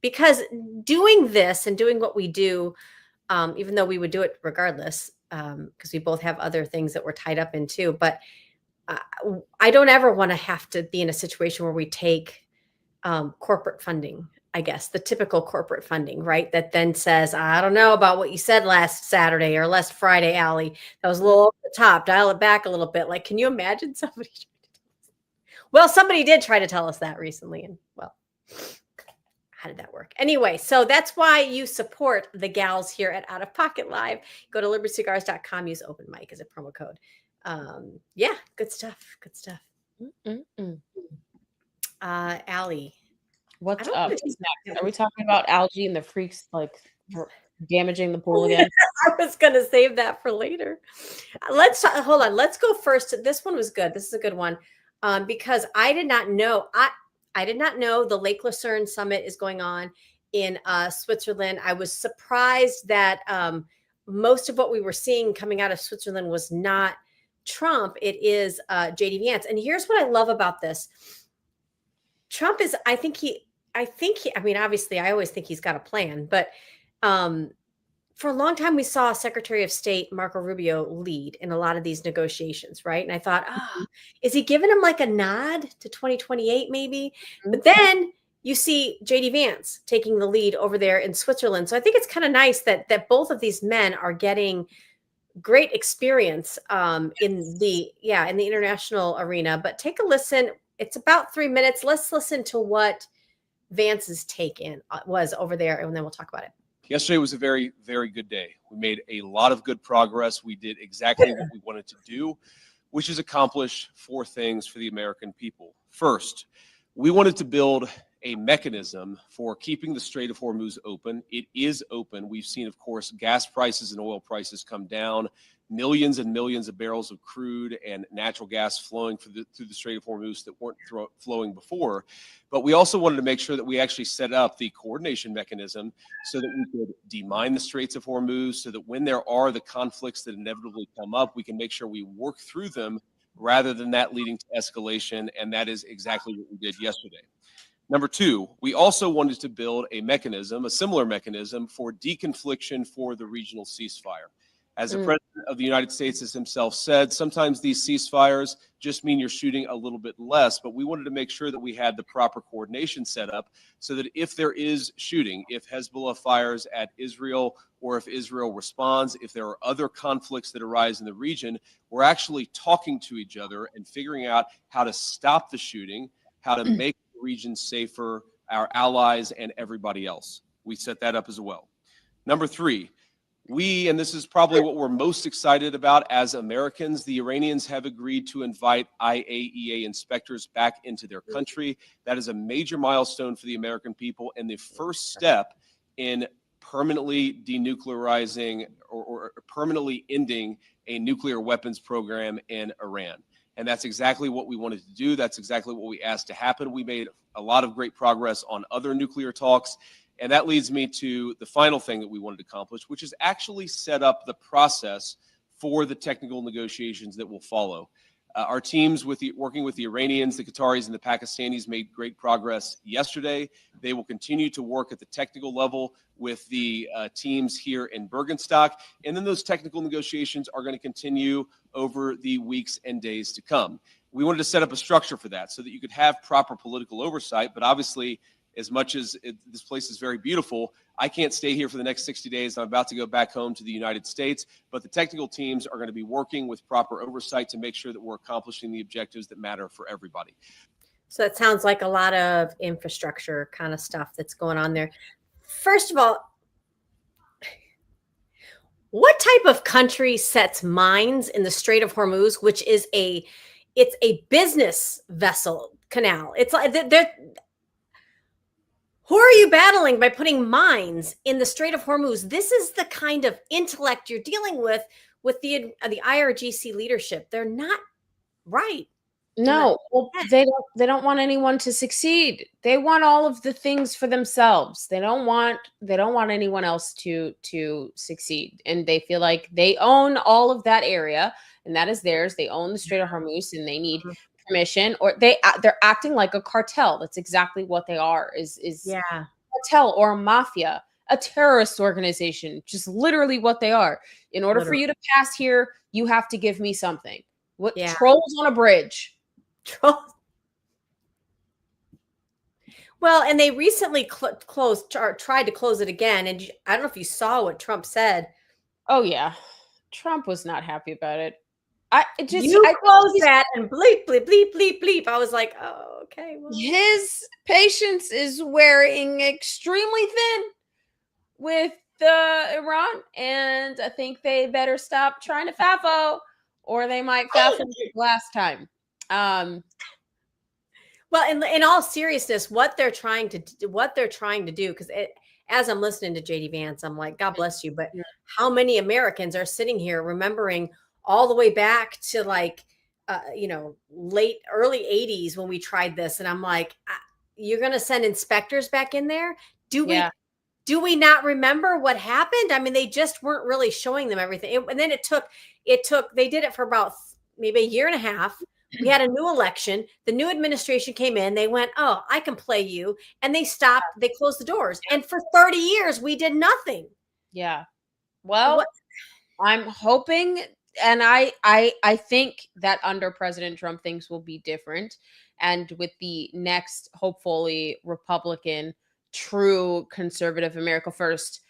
D: Because doing this and doing what we do, even though we would do it regardless, because we both have other things that we're tied up in too. But I don't ever want to have to be in a situation where we take corporate funding, I guess, the typical corporate funding, right? That then says, I don't know about what you said last Saturday or last Friday, Allie. That was a little over the top. Dial it back a little bit. Like, can you imagine somebody? Well, somebody did try to tell us that recently. And well, how did that work? Anyway, so that's why you support the gals here at Out of Pocket Live. Go to libertycigars.com, use Open Mic as a promo code. Yeah, good stuff. Allie,
C: what's up? Are we talking about algae and the freaks like damaging the pool again?
D: I was gonna save that for later. Hold on. Let's go first. This one was good. This is a good one because I did not know. I did not know the Lake Lucerne Summit is going on in Switzerland. I was surprised that most of what we were seeing coming out of Switzerland was not Trump. It is JD Vance. And here's what I love about this. Trump is, I mean, obviously, I always think he's got a plan, but for a long time, we saw Secretary of State Marco Rubio lead in a lot of these negotiations, right? And I thought, is he giving him like a nod to 2028 maybe? Mm-hmm. But then you see JD Vance taking the lead over there in Switzerland. So I think it's kind of nice that both of these men are getting great experience in the international arena. But take a listen. It's about 3 minutes. Let's listen to what Vance's take was over there, and then we'll talk about it.
J: Yesterday was a very, very good day. We made a lot of good progress. We did exactly what we wanted to do, which is accomplish 4 things for the American people. First, we wanted to build a mechanism for keeping the Strait of Hormuz open. It is open. We've seen, of course, gas prices and oil prices come down, millions and millions of barrels of crude and natural gas flowing through the Strait of Hormuz that weren't flowing before. But we also wanted to make sure that we actually set up the coordination mechanism so that we could demine the Straits of Hormuz, so that when there are the conflicts that inevitably come up, we can make sure we work through them rather than that leading to escalation. And that is exactly what we did yesterday. Number two, we also wanted to build a mechanism, a similar mechanism for deconfliction for the regional ceasefire. As the President of the United States has himself said, sometimes these ceasefires just mean you're shooting a little bit less, but we wanted to make sure that we had the proper coordination set up so that if there is shooting, if Hezbollah fires at Israel, or if Israel responds, if there are other conflicts that arise in the region, we're actually talking to each other and figuring out how to stop the shooting, how to make the region safer, our allies and everybody else. We set that up as well. Number three, and this is probably what we're most excited about as Americans, the Iranians have agreed to invite IAEA inspectors back into their country. That is a major milestone for the American people and the first step in permanently denuclearizing or permanently ending a nuclear weapons program in Iran. And that's exactly what we wanted to do. That's exactly what we asked to happen. We made a lot of great progress on other nuclear talks. And that leads me to the final thing that we wanted to accomplish, which is actually set up the process for the technical negotiations that will follow. Our teams working with the Iranians, the Qataris, and the Pakistanis made great progress yesterday. They will continue to work at the technical level with the teams here in Bergenstock. And then those technical negotiations are going to continue over the weeks and days to come. We wanted to set up a structure for that so that you could have proper political oversight, but obviously, as much as this place is very beautiful, I can't stay here for the next 60 days. I'm about to go back home to the United States, but the technical teams are going to be working with proper oversight to make sure that we're accomplishing the objectives that matter for everybody.
D: So it sounds like a lot of infrastructure kind of stuff that's going on there. First of all, what type of country sets mines in the Strait of Hormuz, which is it's a business vessel canal? It's like who are you battling by putting mines in the Strait of Hormuz? This is the kind of intellect you're dealing with the IRGC leadership. They're not right.
C: No, well, they don't want anyone to succeed. They want all of the things for themselves. They don't want anyone else to succeed. And they feel like they own all of that area and that is theirs. They own the Strait of Hormuz and they need permission, or they're acting like a cartel. That's exactly what they are. Is a cartel or a mafia, a terrorist organization, just literally what they are. In order for you to pass here, you have to give me something. What trolls on a bridge?
D: Well, and they recently closed or tried to close it again. And I don't know if you saw what Trump said.
C: Oh yeah, Trump was not happy about it.
D: You closed that and bleep, bleep, bleep, bleep, bleep. I was like, oh, okay. Well.
C: His patience is wearing extremely thin with Iran, and I think they better stop trying to FAFO, or they might FAFO last time.
D: Well, in all seriousness, what they're trying to do, because as I'm listening to JD Vance, I'm like, God bless you, but how many Americans are sitting here remembering all the way back to like, early 80s when we tried this. And I'm like, you're going to send inspectors back in there? Do we not remember what happened? I mean, they just weren't really showing them everything. And then they did it for about maybe a year and a half. We had a new election. The new administration came in. They went, oh, I can play you. And they stopped. They closed the doors. And for 30 years, we did nothing.
C: Yeah. Well, I'm hoping, and I think that under President Trump, things will be different. And with the next, hopefully, Republican, true conservative, America First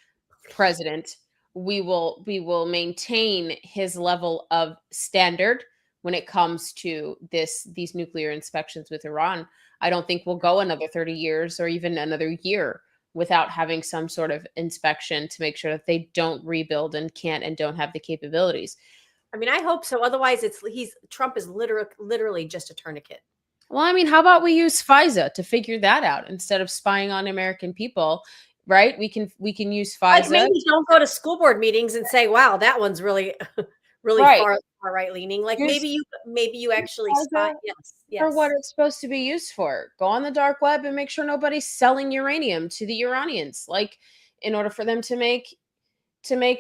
C: president, we will maintain his level of standard when it comes to these nuclear inspections with Iran. I don't think we'll go another 30 years or even another year without having some sort of inspection to make sure that they don't rebuild and can't and don't have the capabilities.
D: I mean, I hope so. Otherwise, Trump is literally just a tourniquet.
C: Well, I mean, how about we use FISA to figure that out instead of spying on American people, right? We can use
D: Like
C: FISA.
D: maybe don't go to school board meetings and say, "Wow, that one's really, really
C: Right.
D: far right leaning." Like
C: Use
D: maybe you actually spot.
C: FISA
D: Yes,
C: for what
D: yes.
C: it's supposed to be used for. Go on the dark web and make sure nobody's selling uranium to the Iranians, like in order for them to make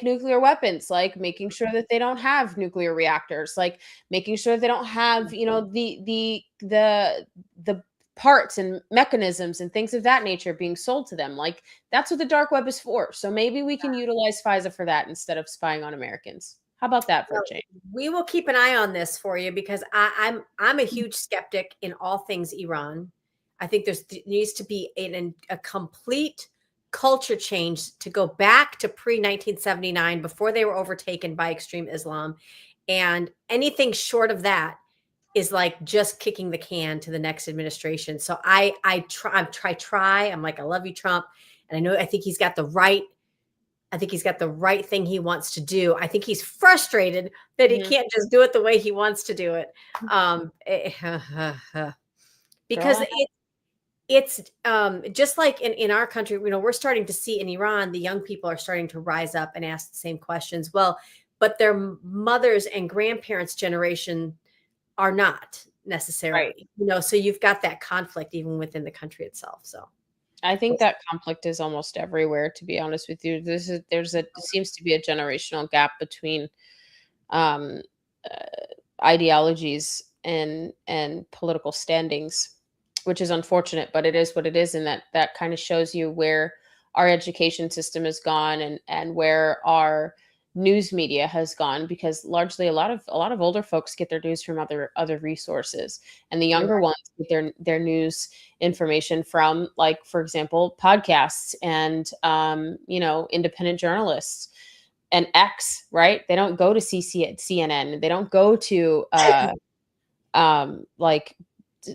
C: nuclear weapons, like making sure that they don't have nuclear reactors, like making sure they don't have, the parts and mechanisms and things of that nature being sold to them. Like that's what the dark web is for. So maybe we can utilize FISA for that instead of spying on Americans. How about that for a
D: Well,
C: change?
D: we will keep an eye on this for you because I'm a huge skeptic in all things Iran. I think needs to be a complete culture change to go back to pre 1979 before they were overtaken by extreme Islam, and anything short of that is like just kicking the can to the next administration. So I'm like, I love you, Trump, and I think he's got the right. I think he's got the right thing he wants to do. I think he's frustrated that he
C: Mhm.
D: can't just do it the way he wants to do it. Because
C: Girl,
D: it's just like in our country, we're starting to see in Iran, the young people are starting to rise up and ask the same questions. Well, but their mothers and grandparents' generation are not
C: right.
D: necessarily, so you've got that conflict even within the country itself. So
C: I think that conflict is almost everywhere, to be honest with you. Seems to be a generational gap between um, uh, ideologies and political standings, which is unfortunate, but it is what it is, and that kind of shows you where our education system has gone and where our news media has gone, because largely a lot of older folks get their news from other resources, and the
D: you're
C: younger ones get their news information from, like, for example, podcasts and independent journalists and X, right? They don't go to CNN. They don't go to like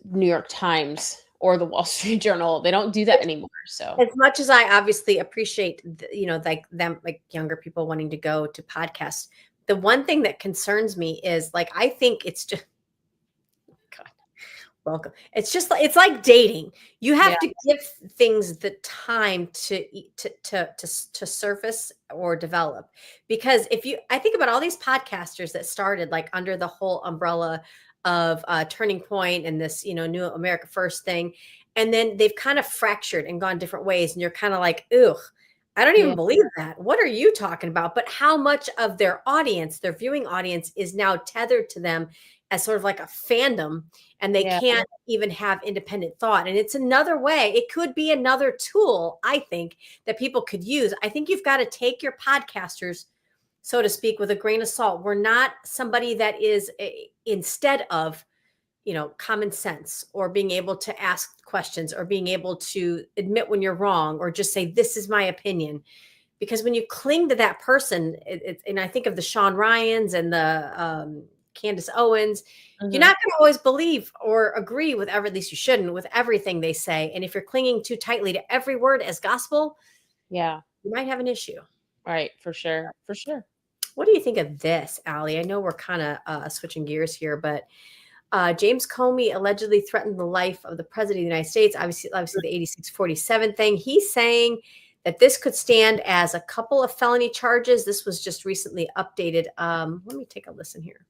C: New York Times or the Wall Street Journal. They don't do that anymore. So
D: As much as I obviously appreciate, like them, like younger people wanting to go to podcasts, the one thing that concerns me is like, I think it's just, God, welcome. It's just like, it's like dating. You have
C: yeah,
D: to give things the time to surface or develop. Because I think about all these podcasters that started like under the whole umbrella of Turning Point and this, New America First thing. And then they've kind of fractured and gone different ways. And you're kind of like, ugh, I don't
C: yeah,
D: even believe that. What are you talking about? But how much of their audience, their viewing audience, is now tethered to them as sort of like a fandom, and they
C: yeah.
D: can't even have independent thought. And it's another way. It could be another tool, I think, that people could use. I think you've got to take your podcasters, so to speak, with a grain of salt. We're not somebody that is instead of, common sense or being able to ask questions or being able to admit when you're wrong or just say, this is my opinion. Because when you cling to that person, and I think of the Sean Ryans and the Candace Owens, you're
C: Mhm.
D: not going to always believe or agree with at least you shouldn't, with everything they say. And if you're clinging too tightly to every word as gospel,
C: Yeah,
D: you might have an issue.
C: right, for sure, for sure.
D: What do you think of this, Allie? I know we're kind of switching gears here, but James Comey allegedly threatened the life of the president of the United States. Obviously, the 8647 thing. He's saying that this could stand as a couple of felony charges. This was just recently updated. Let me take a listen here.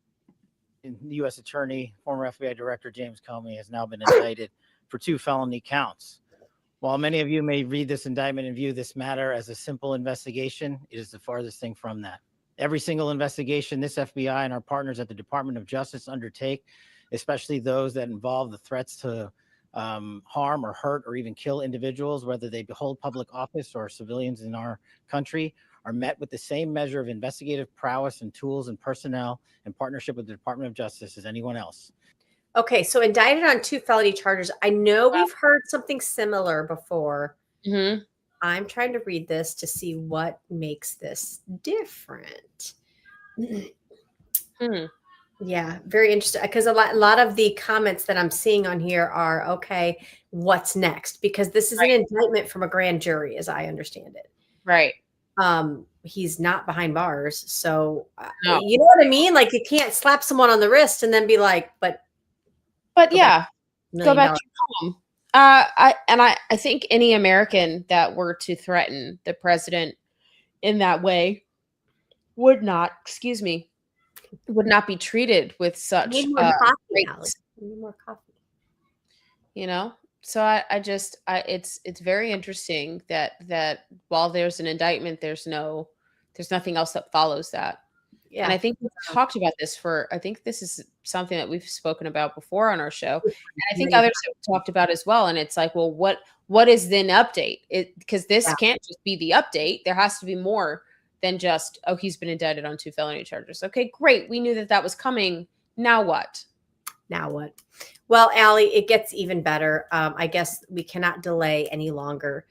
K: The U.S. Attorney, former FBI Director James Comey, has now been indicted for 2 felony counts. While many of you may read this indictment and view this matter as a simple investigation, it is the farthest thing from that. Every single investigation this FBI and our partners at the Department of Justice undertake, especially those that involve the threats to harm or hurt or even kill individuals, whether they hold public office or civilians in our country, are met with the same measure of investigative prowess and tools and personnel in partnership with the Department of Justice as anyone else.
D: Okay, so indicted on 2 felony charges. I know we've heard something similar before.
C: Hmm.
D: I'm trying to read this to see what makes this different.
C: Hmm.
D: Yeah, very interesting. Because a lot of the comments that I'm seeing on here are, okay, what's next? Because this is an indictment from a grand jury, as I understand it.
C: Right.
D: He's not behind bars, so
C: No.
D: you know what I mean. Like you can't slap someone on the wrist and then be like, but
C: But
D: go back.
C: yeah, Go
D: million
C: back
D: dollars.
C: to your home. I think any American that were to threaten the president in that way would not, excuse me, would not be treated with such
D: Need more coffee,
C: great,
D: Alex. Need more coffee.
C: you know. So I just it's very interesting that while there's an indictment, there's nothing else that follows that.
D: Yeah.
C: And I think we've talked about this I think this is something that we've spoken about before on our show. And I think others have talked about as well. And it's like, well, what is the update? Because this can't just be the update. There has to be more than just, oh, he's been indicted on 2 felony charges. Okay, great. We knew that was coming. Now what?
D: Now what? Well, Allie, it gets even better. I guess we cannot delay any longer.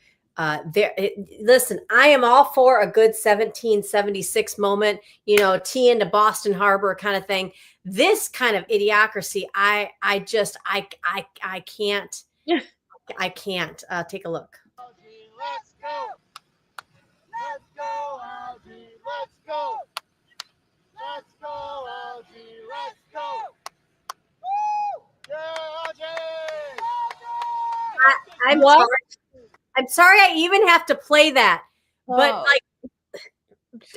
D: Listen, I am all for a good 1776 moment, tea into Boston Harbor kind of thing. This kind of idiocracy, I can't.
C: Yeah.
D: I can't. Take a look.
B: Let's go. Let's go, Algae. Let's go. Let's go, Algae. Let's go. Woo! Yeah, Algae.
D: I'm sorry I even have to play that. But
C: Oh.
D: like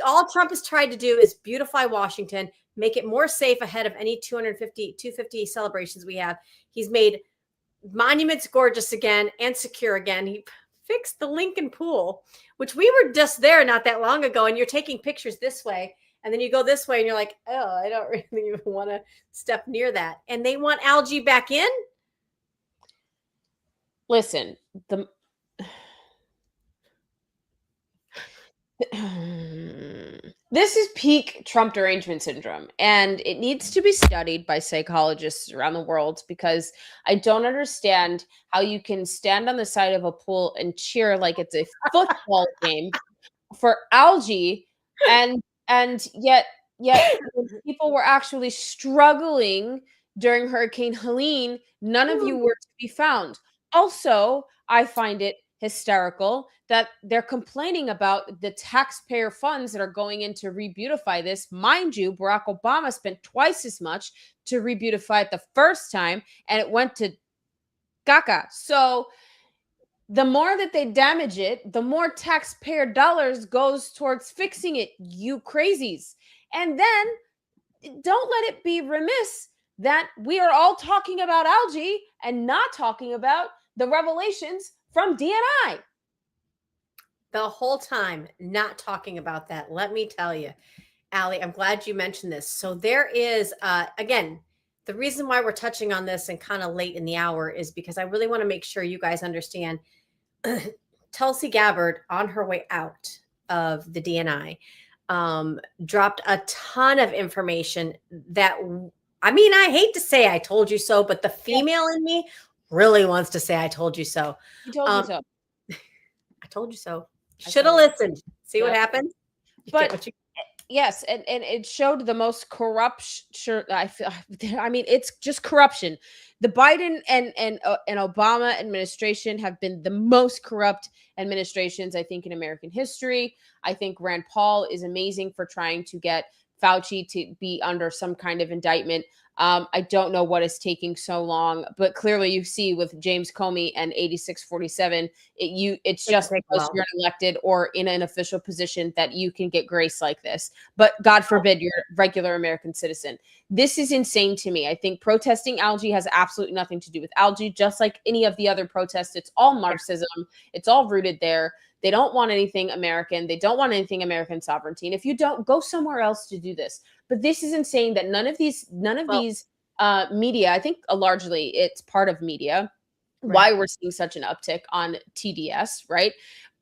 D: all Trump has tried to do is beautify Washington, make it more safe ahead of any 250 celebrations we have. He's made monuments gorgeous again and secure again. He fixed the Lincoln Pool, which we were just there not that long ago. And you're taking pictures this way, and then you go this way and you're like, oh, I don't really even want to step near that. And they want Algae back in?
C: Listen, this is peak Trump derangement syndrome, and it needs to be studied by psychologists around the world, because I don't understand how you can stand on the side of a pool and cheer like it's a football game for Algae, and yet when people were actually struggling during Hurricane Helene, none of you were to be found. Also, I find it hysterical that they're complaining about the taxpayer funds that are going in to re-beautify this. Mind you, Barack Obama spent twice as much to re-beautify it the first time, and it went to caca. So the more that they damage it, the more taxpayer dollars goes towards fixing it, you crazies. And then don't let it be remiss that we are all talking about Algae and not talking about the revelations from DNI.
D: The whole time not talking about that. Let me tell you, Allie, I'm glad you mentioned this. So there is, again, the reason why we're touching on this and kind of late in the hour is because I really want to make sure you guys understand Tulsi Gabbard, on her way out of the DNI, dropped a ton of information that, I mean, I hate to say I told you so, but the female in me really wants to say I told you so.
C: He told you so.
D: I told you so. Should have listened. See what happened?
C: But yes, and it showed the most corruption. I mean, it's just corruption. The Biden and Obama administration have been the most corrupt administrations, I think, in American history. I think Rand Paul is amazing for trying to get Fauci to be under some kind of indictment. I don't know what is taking so long, but clearly you see with James Comey and 8647, it's just because you're elected or in an official position that you can get grace like this. But God forbid you're a regular American citizen. This is insane to me. I think protesting Algae has absolutely nothing to do with Algae, just like any of the other protests. It's all Marxism. It's all rooted there. They don't want anything American. They don't want anything American sovereignty. And if you don't, go somewhere else to do this. But this is insane that none of these media, I think largely it's part of media, why we're seeing such an uptick on TDS, right?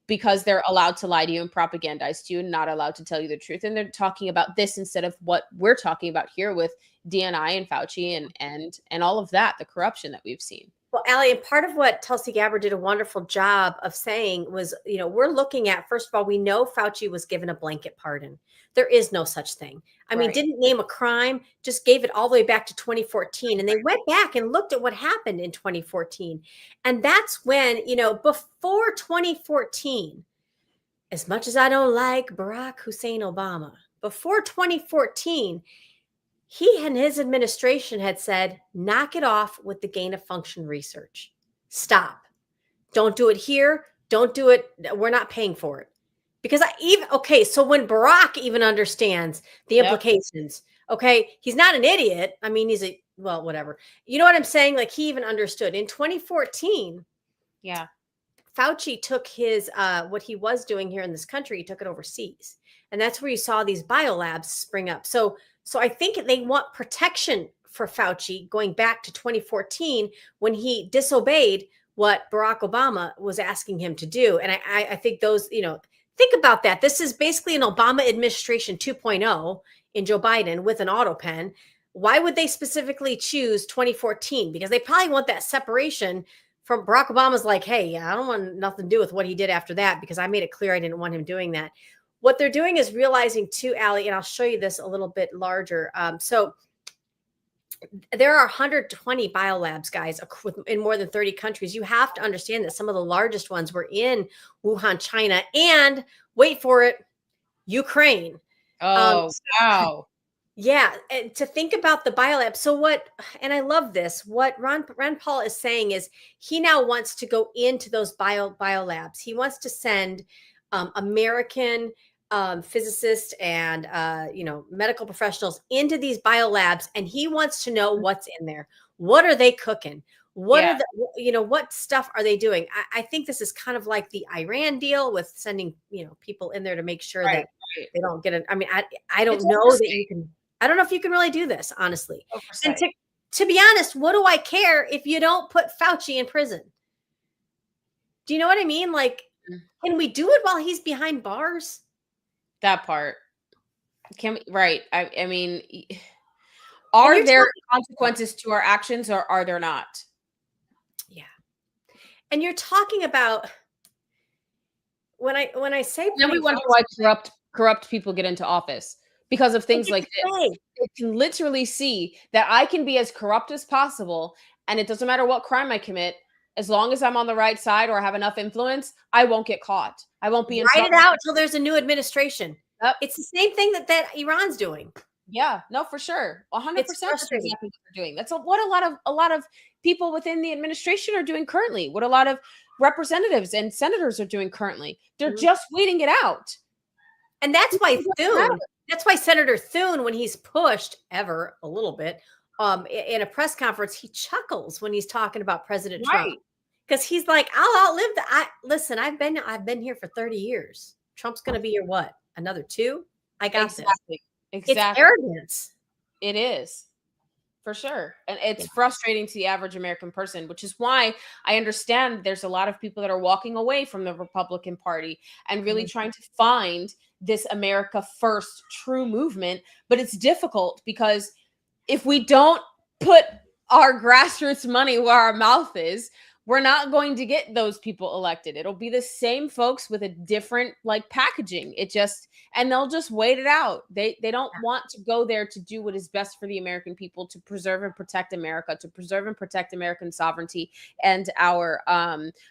C: Because they're allowed to lie to you and propagandize to you and not allowed to tell you the truth. And they're talking about this instead of what we're talking about here with DNI and Fauci and all of that, the corruption that we've seen.
D: Well, Allie, and part of what Tulsi Gabbard did a wonderful job of saying was, we're looking at, first of all, we know Fauci was given a blanket pardon. There is no such thing. I mean, didn't name a crime, just gave it all the way back to 2014. And they went back and looked at what happened in 2014. And that's when, before 2014, as much as I don't like Barack Hussein Obama, before 2014, he and his administration had said, knock it off with the gain of function research. Stop. Don't do it here. Don't do it. We're not paying for it. Because so when Barack even understands the implications, okay, he's not an idiot. I mean, well, whatever. You know what I'm saying? Like, he even understood. In 2014,
C: Yeah.
D: Fauci took his what he was doing here in this country, he took it overseas. And that's where you saw these biolabs spring up. So I think they want protection for Fauci going back to 2014 when he disobeyed what Barack Obama was asking him to do. And I think those, think about that. This is basically an Obama administration 2.0 in Joe Biden with an auto pen. Why would they specifically choose 2014? Because they probably want that separation from Barack Obama's like, hey, I don't want nothing to do with what he did after that because I made it clear I didn't want him doing that. What they're doing is realizing too, Allie, and I'll show you this a little bit larger. So there are 120 biolabs, guys, in more than 30 countries. You have to understand that some of the largest ones were in Wuhan, China, and wait for it, Ukraine.
C: Oh, wow.
D: Yeah, and to think about the biolab. So and I love this, what Ron Paul is saying is he now wants to go into those biolabs. He wants to send American physicists and medical professionals into these biolabs, and he wants to know what's in there. What are they cooking? What are what stuff are they doing? I think this is kind of like the Iran deal with sending people in there to make sure that they don't get it. I mean, I don't know that you can. I don't know if you can really do this, honestly. And to be honest, what do I care if you don't put Fauci in prison? Do you know what I mean? Like, can we do it while he's behind bars?
C: That part. Can we? Right. I mean, are there consequences to our actions or are there not?
D: Yeah. And you're talking about when I say
C: then we wonder why corrupt people get into office. Because of things like this. It can literally see that I can be as corrupt as possible, and it doesn't matter what crime I commit, as long as I'm on the right side or have enough influence, I won't get caught. I won't be in trouble.
D: Write it out until there's a new administration. Yep. It's the same thing that Iran's doing.
C: Yeah, no, for sure. 100% that's exactly what they're doing. That's what a lot of people within the administration are doing currently, what a lot of representatives and senators are doing currently. They're just waiting it out.
D: And that's why That's why Senator Thune, when he's pushed ever a little bit in a press conference, he chuckles when he's talking about President Trump because he's like, "I'll outlive that." Listen, I've been here for 30 years. Trump's going to be your what? Another 2? I got this.
C: Exactly.
D: It's arrogance.
C: It is. For sure. And it's frustrating to the average American person, which is why I understand there's a lot of people that are walking away from the Republican Party and really trying to find this America First true movement. But it's difficult because if we don't put our grassroots money where our mouth is, we're not going to get those people elected. It'll be the same folks with a different packaging. And they'll just wait it out. They don't want to go there to do what is best for the American people, to preserve and protect America, to preserve and protect American sovereignty and our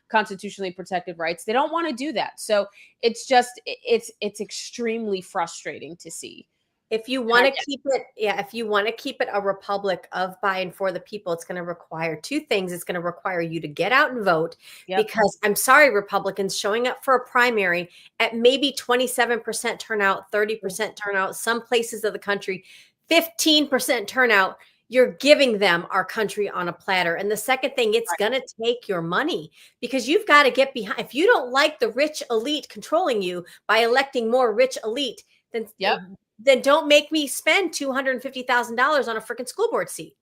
C: constitutionally protected rights. They don't want to do that. So it's extremely frustrating to see.
D: If you want to keep it a republic of by and for the people, it's going to require 2 things. It's going to require you to get out and vote because I'm sorry, Republicans showing up for a primary at maybe 27% turnout, 30% turnout, some places of the country, 15% turnout. You're giving them our country on a platter. And the second thing, it's going to take your money because you've got to get behind. If you don't like the rich elite controlling you by electing more rich elite, then don't make me spend $250,000 on a freaking school board seat.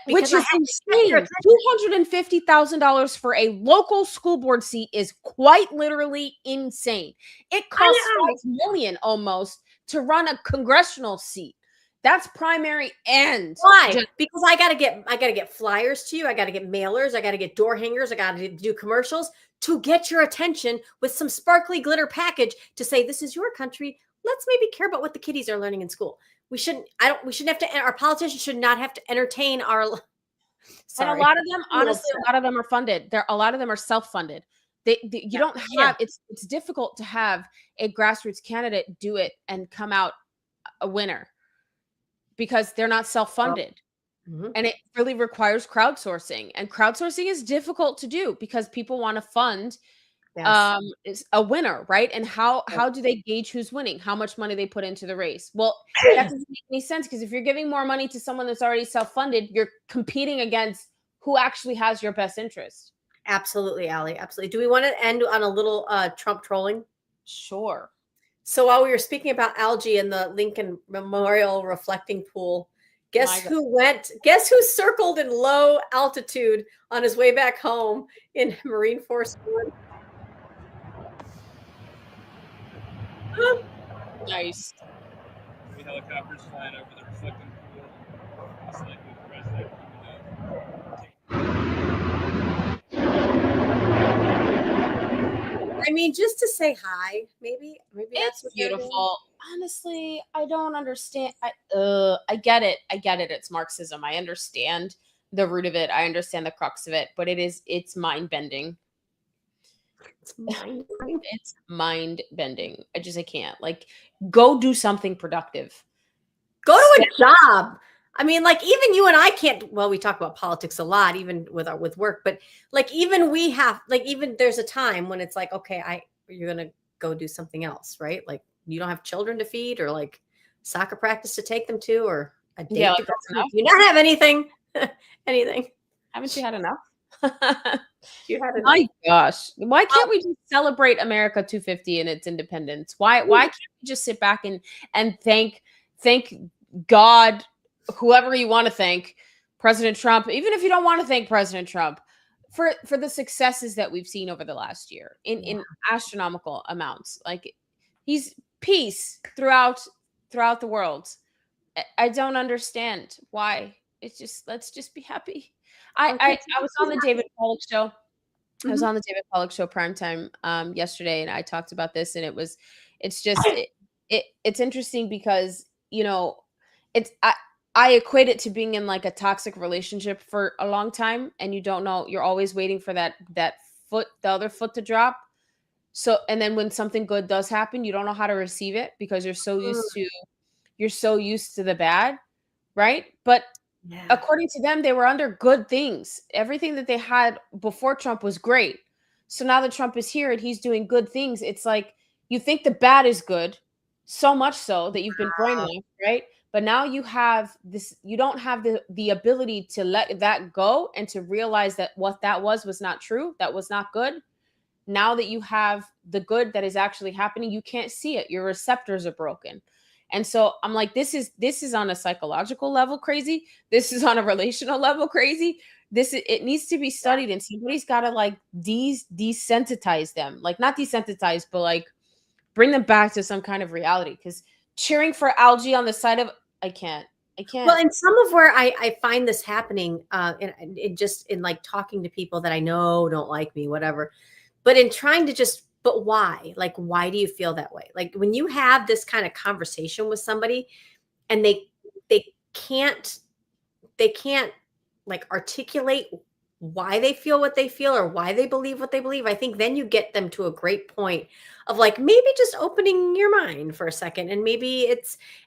C: Which is insane. $250,000 for a local school board seat is quite literally insane. It costs $5 million almost to run a congressional seat. That's primary and
D: why? Because I gotta get flyers to you. I gotta get mailers. I gotta get door hangers. I gotta do commercials to get your attention with some sparkly glitter package to say this is your country. Let's maybe care about what the kiddies are learning in school. We shouldn't have to. Our politicians should not have to entertain our.
C: Sorry. And a lot of them, honestly, a lot of them are funded. A lot of them are self-funded. You don't have. It's difficult to have a grassroots candidate do it and come out a winner. because they're not self-funded.
D: Mhm.
C: And it really requires crowdsourcing. And crowdsourcing is difficult to do because people want to fund
D: Yes.
C: is a winner, right? And how do they gauge who's winning? How much money they put into the race? Well, that doesn't make any sense because if you're giving more money to someone that's already self-funded, you're competing against who actually has your best interest.
D: Absolutely, Allie. Absolutely. Do we want to end on a little Trump trolling?
C: Sure.
D: So while we were speaking about algae in the Lincoln Memorial reflecting pool, guess
C: My
D: who went? Guess who circled in low altitude on his way back home in Marine Force One?
C: Nice.
L: Three helicopters flying over the reflecting pool. It's like the president
D: I mean, just to say hi, maybe that's
C: It's
D: what they're doing.
C: beautiful. Honestly, I don't understand. I get it. I get it. It's Marxism. I understand the root of it. I understand the crux of it, but it's mind bending.
D: It's mind-blowing.
C: It's mind bending. I can't. Like, go do something productive.
D: Go to a job. I mean, like even you and I can't. Well, we talk about politics a lot, even with work. But like even we have, like even there's a time when it's like, okay, you're gonna go do something else, right? Like you don't have children to feed, or like soccer practice to take them to, or a date.
C: Yeah,
D: to
C: like
D: go
C: that's
D: to.
C: enough.
D: Do you not have anything? Anything?
C: Haven't you had enough?
D: You had enough?
C: My gosh. Why can't we just celebrate America 250 and its independence? Why can't we just sit back and thank God, whoever you want to thank, President Trump, even if you don't want to thank President Trump, for the successes that we've seen over the last year in astronomical amounts. Like he's peace throughout the world. I don't understand why. It's just let's just be happy. I was on the David Pollock show. I was on the David Pollock show primetime yesterday, and I talked about this, and it's interesting because I equate it to being in like a toxic relationship for a long time, and you don't know, you're always waiting for the other foot to drop. So, and then when something good does happen, you don't know how to receive it because you're so used to the bad, right? But according to them, they were under good things. Everything that they had before Trump was great. So now that Trump is here and he's doing good things, it's like you think the bad is good, so much so that you've been brainwashed, right? But now you have this, you don't have the ability to let that go and to realize that what that was not true, that was not good. Now that you have the good that is actually happening, you can't see it. Your receptors are broken. And so I'm like, this is on a psychological level crazy. This is on a relational level crazy. It needs to be studied, and somebody's got to like desensitize them, like not desensitize, but like bring them back to some kind of reality. Because cheering for algae on the side of I can't.
D: Well, and some of where I find this happening, in just in like talking to people that I know don't like me, whatever, but in trying to just. But why? Like, why do you feel that way? Like when you have this kind of conversation with somebody and they can't like articulate why they feel what they feel or why they believe what they believe, I think then you get them to a great point of like maybe just opening your mind for a second. And maybe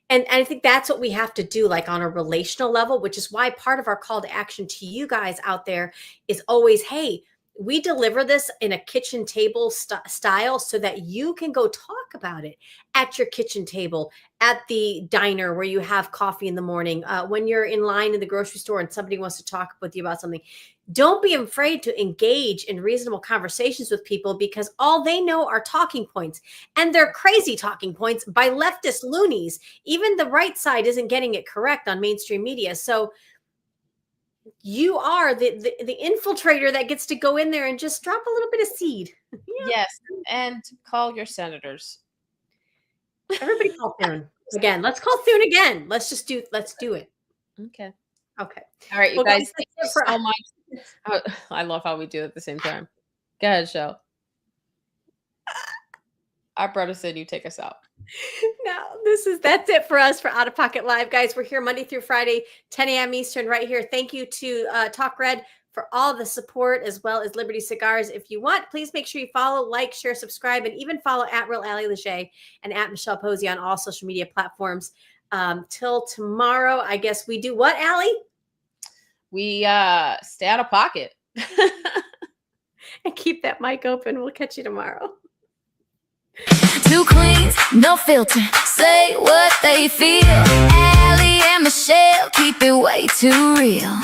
D: and I think that's what we have to do, like on a relational level, which is why part of our call to action to you guys out there is always, hey, we deliver this in a kitchen table style so that you can go talk about it at your kitchen table, at the diner where you have coffee in the morning, when you're in line in the grocery store and somebody wants to talk with you about something. Don't be afraid to engage in reasonable conversations with people because all they know are talking points, and they're crazy talking points by leftist loonies. Even the right side isn't getting it correct on mainstream media. So you are the infiltrator that gets to go in there and just drop a little bit of seed.
C: Yes, and call your senators.
D: Everybody call Thune again. Let's call Thune again. Let's do it.
C: Okay.
D: All
C: right, you
D: well,
C: guys,
D: thank
C: thank you so much. I love how we do it at the same time. Go ahead, Shel. Our brother said you take us out.
D: No, that's it for us for Out of Pocket Live, guys. We're here Monday through Friday, 10 a.m. Eastern, right here. Thank you to Talk Red for all the support, as well as Liberty Cigars. If you want, please make sure you follow, like, share, subscribe, and even follow at Real Allie Lejay and at Michelle Posey on all social media platforms. Till tomorrow, I guess we do what, Allie?
C: We stay out of pocket.
D: And keep that mic open. We'll catch you tomorrow.
E: Two queens, no filter, say what they feel. Allie and Michelle keep it way too real.